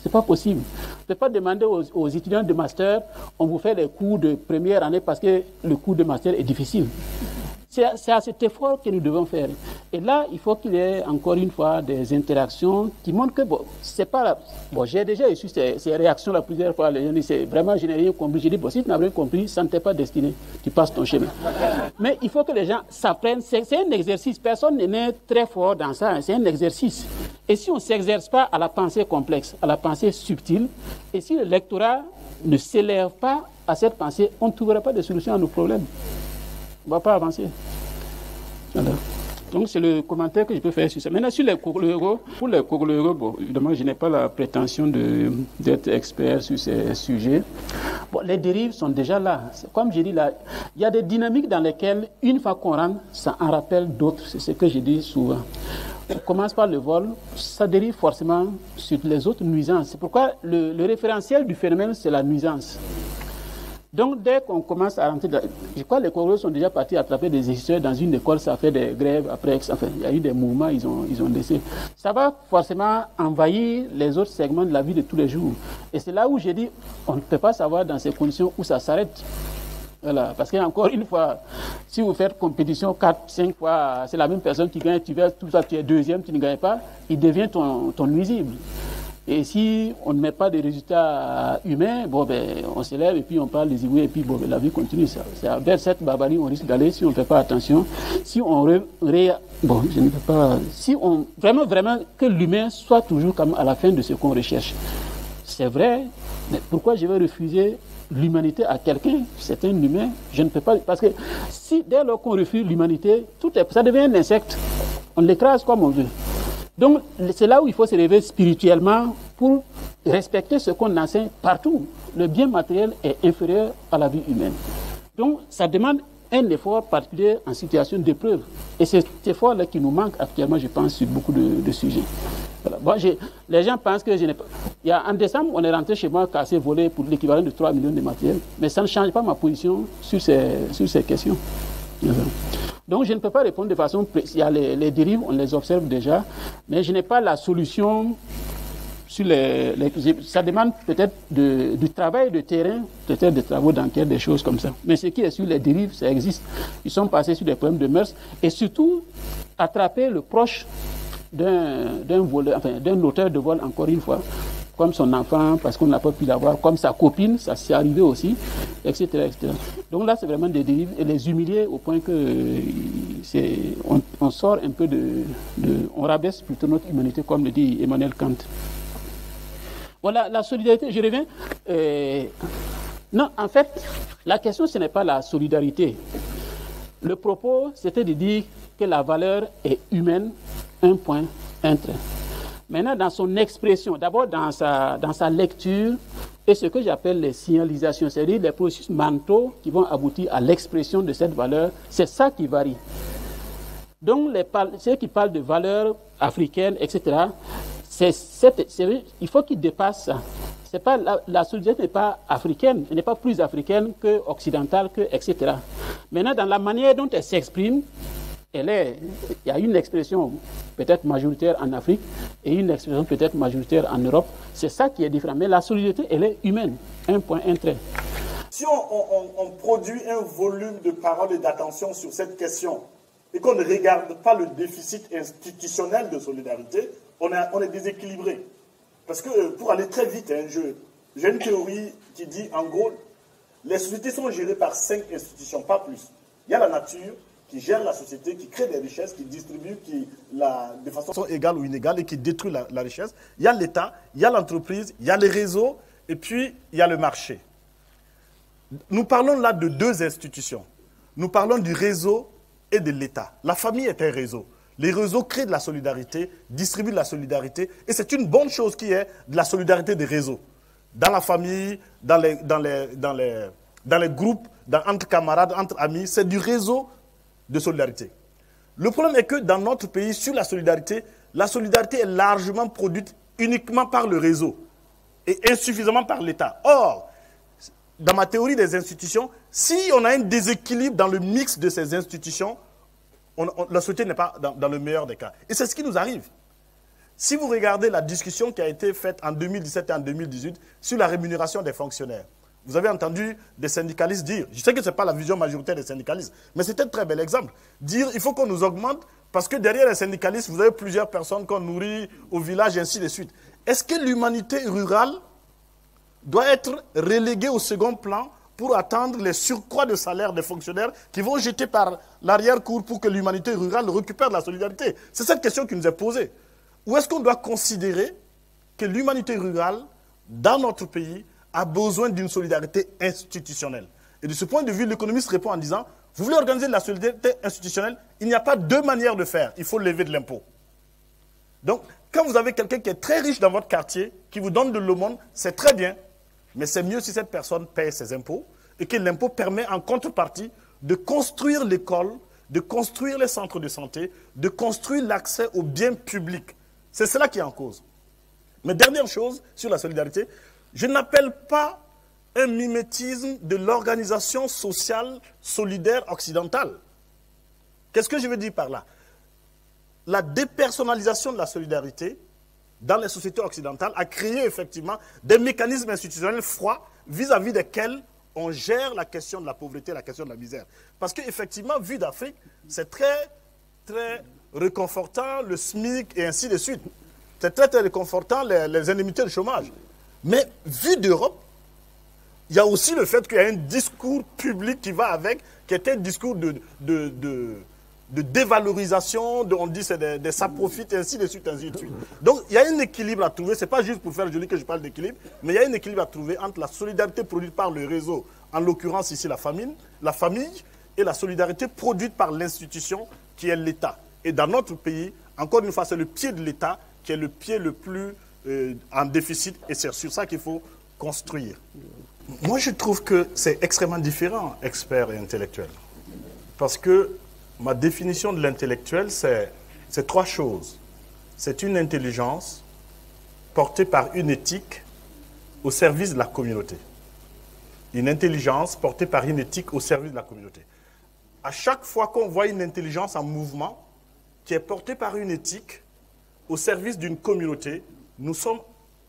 A: C'est pas possible. On ne peut pas demander aux étudiants de master, on vous fait les cours de première année parce que le cours de master est difficile. C'est à cet effort que nous devons faire. Et là, il faut qu'il y ait encore une fois des interactions qui montrent que, bon, c'est pas... Bon, j'ai déjà reçu ces réactions la plusieurs fois. Les gens disent, vraiment, je n'ai rien compris. J'ai dit, bon, si tu n'as rien compris, ça ne t'est pas destiné. Tu passes ton chemin. Mais il faut que les gens s'apprennent. C'est un exercice. Personne n'est très fort dans ça. C'est un exercice. Et si on ne s'exerce pas à la pensée complexe, à la pensée subtile, et si le lectorat ne s'élève pas à cette pensée, on ne trouvera pas de solution à nos problèmes. On ne va pas avancer. Voilà. Donc c'est le commentaire que je peux faire sur ça. Maintenant sur les Koroluego, pour les Koroluego, bon, évidemment je n'ai pas la prétention d'être expert sur ces sujets. Bon, les dérives sont déjà là. Comme j'ai dit là, il y a des dynamiques dans lesquelles une fois qu'on rentre, ça en rappelle d'autres. C'est ce que je dis souvent. On commence par le vol, ça dérive forcément sur les autres nuisances. C'est pourquoi le référentiel du phénomène, c'est la nuisance. Donc, dès qu'on commence à rentrer, je crois que les Congolais sont déjà partis attraper des étudiants dans une école, ça fait des grèves, après, enfin, il y a eu des mouvements, ils ont laissé. Ça va forcément envahir les autres segments de la vie de tous les jours. Et c'est là où j'ai dit, on ne peut pas savoir dans ces conditions où ça s'arrête. Voilà, parce qu'encore une fois, si vous faites compétition 4-5 fois, c'est la même personne qui gagne, tu es deuxième, tu ne gagnes pas, il devient ton nuisible. Et si on ne met pas de résultats humains, bon, ben, on s'élève et puis on parle des Ivoiriens et puis bon, ben, la vie continue. C'est vers cette barbarie on risque d'aller si on ne fait pas attention. Si on bon, je ne peux pas. Si on vraiment que l'humain soit toujours comme à la fin de ce qu'on recherche. C'est vrai, mais pourquoi je vais refuser l'humanité à quelqu'un? C'est un humain. Je ne peux pas, parce que si dès lors qu'on refuse l'humanité, ça devient un insecte. On l'écrase comme on veut. Donc, c'est là où il faut se lever spirituellement pour respecter ce qu'on enseigne partout. Le bien matériel est inférieur à la vie humaine. Donc, ça demande un effort particulier en situation d'épreuve. Et c'est cet effort-là qui nous manque actuellement, je pense, sur beaucoup de sujets. Voilà. Bon, les gens pensent que je n'ai pas... En décembre, on est rentré chez moi cassé, volé pour l'équivalent de 3 millions de matériel. Mais ça ne change pas ma position sur ces questions. Donc je ne peux pas répondre de façon précise. Il y a les dérives, on les observe déjà, mais je n'ai pas la solution sur ça demande peut-être du travail de terrain, peut-être des travaux d'enquête, des choses comme ça. Mais ce qui est sur les dérives, ça existe. Ils sont passés sur des problèmes de mœurs et surtout attraper le proche d'un voleur, enfin d'un auteur de vol, encore une fois, comme son enfant, parce qu'on n'a pas pu l'avoir, comme sa copine, ça s'est arrivé aussi, etc., etc. Donc là, c'est vraiment des dérives, et les humilier au point que on sort un peu on rabaisse plutôt notre humanité, comme le dit Emmanuel Kant. Voilà, la solidarité, je reviens. Non, en fait, la question, ce n'est pas la solidarité. Le propos, c'était de dire que la valeur est humaine, un point, un trait. Maintenant, dans son expression, d'abord dans sa lecture, et ce que j'appelle les signalisations, c'est-à-dire les processus mentaux qui vont aboutir à l'expression de cette valeur, c'est ça qui varie. Donc, ceux qui parlent de valeurs africaines, etc., il faut qu'ils dépassent ça. C'est pas, la solidarité n'est pas africaine, elle n'est pas plus africaine que occidentale, etc. Maintenant, dans la manière dont elle s'exprime, il y a une expression peut-être majoritaire en Afrique et une expression peut-être majoritaire en Europe. C'est ça qui est différent. Mais la solidarité, elle est humaine. Un point, un trait.
B: Si on produit un volume de paroles et d'attention sur cette question et qu'on ne regarde pas le déficit institutionnel de solidarité, on est déséquilibré. Parce que pour aller très vite, j'ai une théorie qui dit, en gros, les sociétés sont gérées par 5 institutions, pas plus. Il y a la nature qui gère la société, qui crée des richesses, qui distribue de façon égale ou inégale et qui détruit la richesse. Il y a l'État, il y a l'entreprise, il y a les réseaux et puis il y a le marché. Nous parlons là de 2 institutions. Nous parlons du réseau et de l'État. La famille est un réseau. Les réseaux créent de la solidarité, distribuent de la solidarité, et c'est une bonne chose qui est de la solidarité des réseaux. Dans la famille, dans les groupes, entre camarades, entre amis, c'est du réseau de solidarité. Le problème est que dans notre pays, sur la solidarité est largement produite uniquement par le réseau et insuffisamment par l'État. Or, dans ma théorie des institutions, si on a un déséquilibre dans le mix de ces institutions, la société n'est pas dans le meilleur des cas. Et c'est ce qui nous arrive. Si vous regardez la discussion qui a été faite en 2017 et en 2018 sur la rémunération des fonctionnaires, vous avez entendu des syndicalistes dire, je sais que ce n'est pas la vision majoritaire des syndicalistes, mais c'était un très bel exemple, dire il faut qu'on nous augmente parce que derrière les syndicalistes, vous avez plusieurs personnes qu'on nourrit au village et ainsi de suite. Est-ce que l'humanité rurale doit être reléguée au second plan pour attendre les surcroîts de salaire des fonctionnaires qui vont jeter par l'arrière-cour pour que l'humanité rurale récupère la solidarité? C'est cette question qui nous est posée. Ou est-ce qu'on doit considérer que l'humanité rurale, dans notre pays, a besoin d'une solidarité institutionnelle? Et de ce point de vue, l'économiste répond en disant, vous voulez organiser de la solidarité institutionnelle, il n'y a pas 2 manières de faire, il faut lever de l'impôt. Donc, quand vous avez quelqu'un qui est très riche dans votre quartier, qui vous donne de l'aumône, c'est très bien. Mais c'est mieux si cette personne paye ses impôts et que l'impôt permet en contrepartie de construire l'école, de construire les centres de santé, de construire l'accès aux biens publics. C'est cela qui est en cause. Mais dernière chose sur la solidarité, je n'appelle pas un mimétisme de l'organisation sociale solidaire occidentale. Qu'est-ce que je veux dire par là? La dépersonnalisation de la solidarité dans les sociétés occidentales a créé effectivement des mécanismes institutionnels froids vis-à-vis desquels on gère la question de la pauvreté, la question de la misère. Parce qu'effectivement, vu d'Afrique, c'est très, très réconfortant, le SMIC et ainsi de suite. C'est très, très réconfortant, les indemnités de chômage. Mais vu d'Europe, il y a aussi le fait qu'il y a un discours public qui va avec, qui est un discours de dévalorisation, on dit c'est des ça-profite, ainsi de suite, ainsi de suite. Donc il y a un équilibre à trouver, ce n'est pas juste pour faire joli que je parle d'équilibre, mais il y a un équilibre à trouver entre la solidarité produite par le réseau, en l'occurrence ici la famille, et la solidarité produite par l'institution qui est l'État. Et dans notre pays, encore une fois, c'est le pied de l'État qui est le pied le plus en déficit, et c'est sur ça qu'il faut construire. Moi, je trouve que c'est extrêmement différent, expert et intellectuel. Parce que ma définition de l'intellectuel, c'est 3 choses. C'est une intelligence portée par une éthique au service de la communauté. Une intelligence portée par une éthique au service de la communauté. À chaque fois qu'on voit une intelligence en mouvement qui est portée par une éthique au service d'une communauté, nous sommes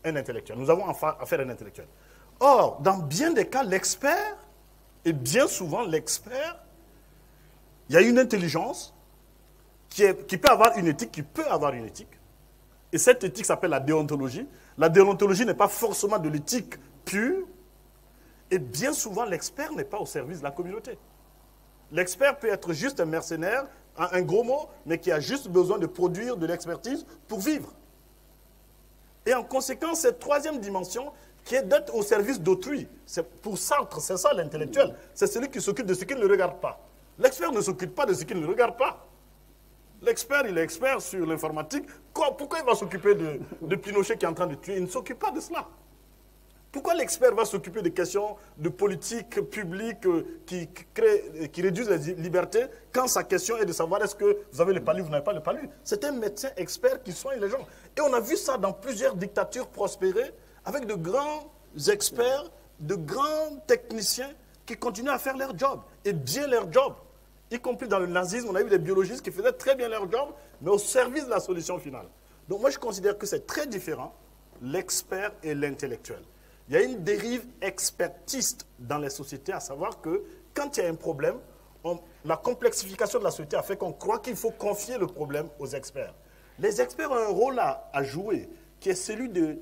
B: un intellectuel. Nous avons affaire à un intellectuel. Or, dans bien des cas, l'expert, et bien souvent l'expert, il y a une intelligence qui peut avoir une éthique, Et cette éthique s'appelle la déontologie. La déontologie n'est pas forcément de l'éthique pure. Et bien souvent, l'expert n'est pas au service de la communauté. L'expert peut être juste un mercenaire, un gros mot, mais qui a juste besoin de produire de l'expertise pour vivre. Et en conséquence, cette troisième dimension, qui est d'être au service d'autrui. Pour Sartre, c'est ça l'intellectuel. C'est celui qui s'occupe de ce qui ne le regarde pas. L'expert ne s'occupe pas de ce qui ne le regarde pas. L'expert, il est expert sur l'informatique. Pourquoi il va s'occuper de Pinochet qui est en train de tuer? Il ne s'occupe pas de cela. Pourquoi l'expert va s'occuper des questions de politique publique qui réduisent les libertés quand sa question est de savoir est-ce que vous avez le palu ou vous n'avez pas le palu? C'est un médecin expert qui soigne les gens. Et on a vu ça dans plusieurs dictatures prospérer avec de grands experts, de grands techniciens qui continuent à faire leur job, et bien leur job. Y compris dans le nazisme, on a eu des biologistes qui faisaient très bien leur job, mais au service de la solution finale. Donc moi je considère que c'est très différent, l'expert et l'intellectuel. Il y a une dérive expertiste dans les sociétés, à savoir que quand il y a un problème, la complexification de la société a fait qu'on croit qu'il faut confier le problème aux experts. Les experts ont un rôle à jouer, qui est celui de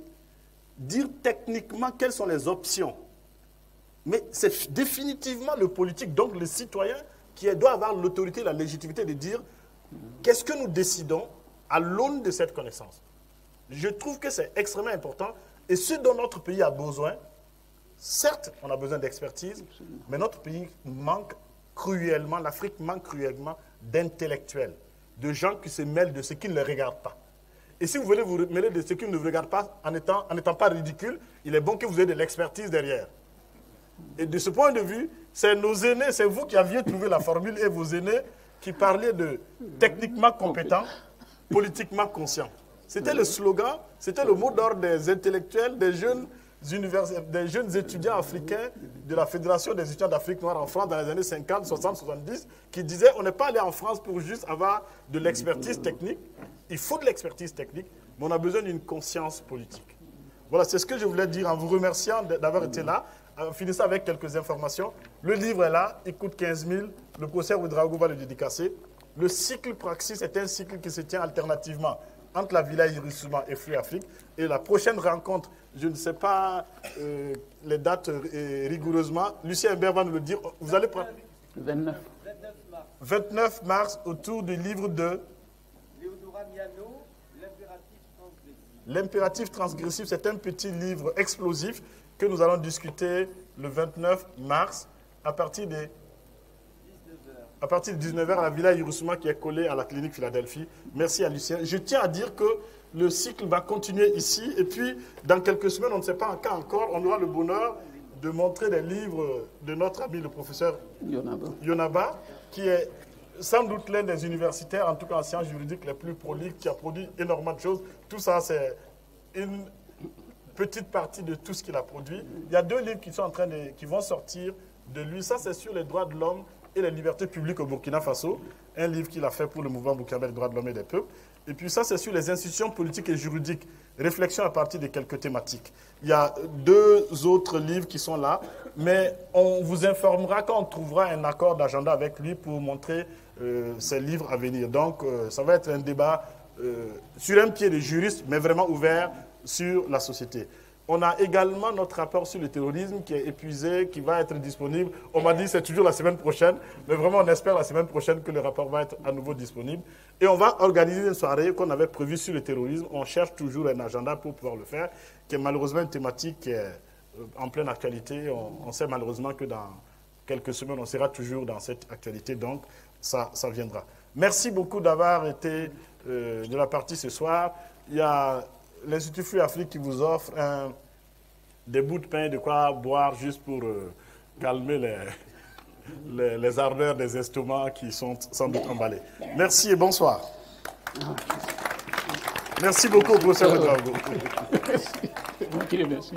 B: dire techniquement quelles sont les options. Mais c'est définitivement le politique, donc le citoyen, qui doit avoir l'autorité et la légitimité de dire qu'est-ce que nous décidons à l'aune de cette connaissance. Je trouve que c'est extrêmement important. Et ce dont notre pays a besoin, certes, on a besoin d'expertise, mais notre pays manque cruellement, l'Afrique manque cruellement d'intellectuels, de gens qui se mêlent de ce qui ne les regarde pas. Et si vous voulez vous mêler de ce qui ne vous regarde pas, en n'étant pas ridicule, il est bon que vous ayez de l'expertise derrière. Et de ce point de vue, c'est nos aînés, c'est vous qui aviez trouvé la formule et vos aînés qui parlaient de techniquement compétents, politiquement conscients. C'était le slogan, c'était le mot d'ordre des intellectuels, des jeunes étudiants africains de la Fédération des étudiants d'Afrique noire en France dans les années 50, 60, 70, qui disaient on n'est pas allé en France pour juste avoir de l'expertise technique. Il faut de l'expertise technique, mais on a besoin d'une conscience politique. Voilà, c'est ce que je voulais dire en vous remerciant d'avoir été là. En finissant avec quelques informations. Le livre est là, il coûte 15 000. Le professeur Ouedraogo va le dédicacer. Le cycle Praxis est un cycle qui se tient alternativement entre la Villa Irisuma et Free Afrique. Et la prochaine rencontre, je ne sais pas les dates rigoureusement. Lucien Hébert va nous le dire. Vous allez prendre 29 mars, autour du livre de Léodora Miano, L'impératif transgressif. C'est un petit livre explosif que nous allons discuter le 29 mars à partir de 19h à la Villa Irisuma qui est collée à la clinique Philadelphie. Merci à Lucien. Je tiens à dire que le cycle va continuer ici et puis dans quelques semaines, on ne sait pas encore, on aura le bonheur de montrer des livres de notre ami le professeur Yonaba qui est sans doute l'un des universitaires, en tout cas en sciences juridiques, les plus proliques, qui a produit énormément de choses. Tout ça, c'est une petite partie de tout ce qu'il a produit. Il y a 2 livres qui vont sortir de lui. Ça, c'est sur les droits de l'homme et les libertés publiques au Burkina Faso. Un livre qu'il a fait pour le mouvement burkinabé des droits de l'homme et des peuples. Et puis ça, c'est sur les institutions politiques et juridiques. Réflexion à partir de quelques thématiques. Il y a 2 autres livres qui sont là. Mais on vous informera quand on trouvera un accord d'agenda avec lui pour montrer ces livres à venir. Donc, ça va être un débat sur un pied de juriste, mais vraiment ouvert sur la société. On a également notre rapport sur le terrorisme qui est épuisé, qui va être disponible. On m'a dit que c'est toujours la semaine prochaine, mais vraiment on espère la semaine prochaine que le rapport va être à nouveau disponible. Et on va organiser une soirée qu'on avait prévue sur le terrorisme. On cherche toujours un agenda pour pouvoir le faire, qui est malheureusement une thématique qui est en pleine actualité. On sait malheureusement que dans quelques semaines, on sera toujours dans cette actualité, donc ça viendra. Merci beaucoup d'avoir été de la partie ce soir. Il y a l'Institut Free Afrique qui vous offre des bouts de pain, de quoi boire juste pour calmer les ardeurs des estomacs qui sont sans doute emballés. Merci et bonsoir. Merci beaucoup, professeur Ouedraogo.
A: Merci.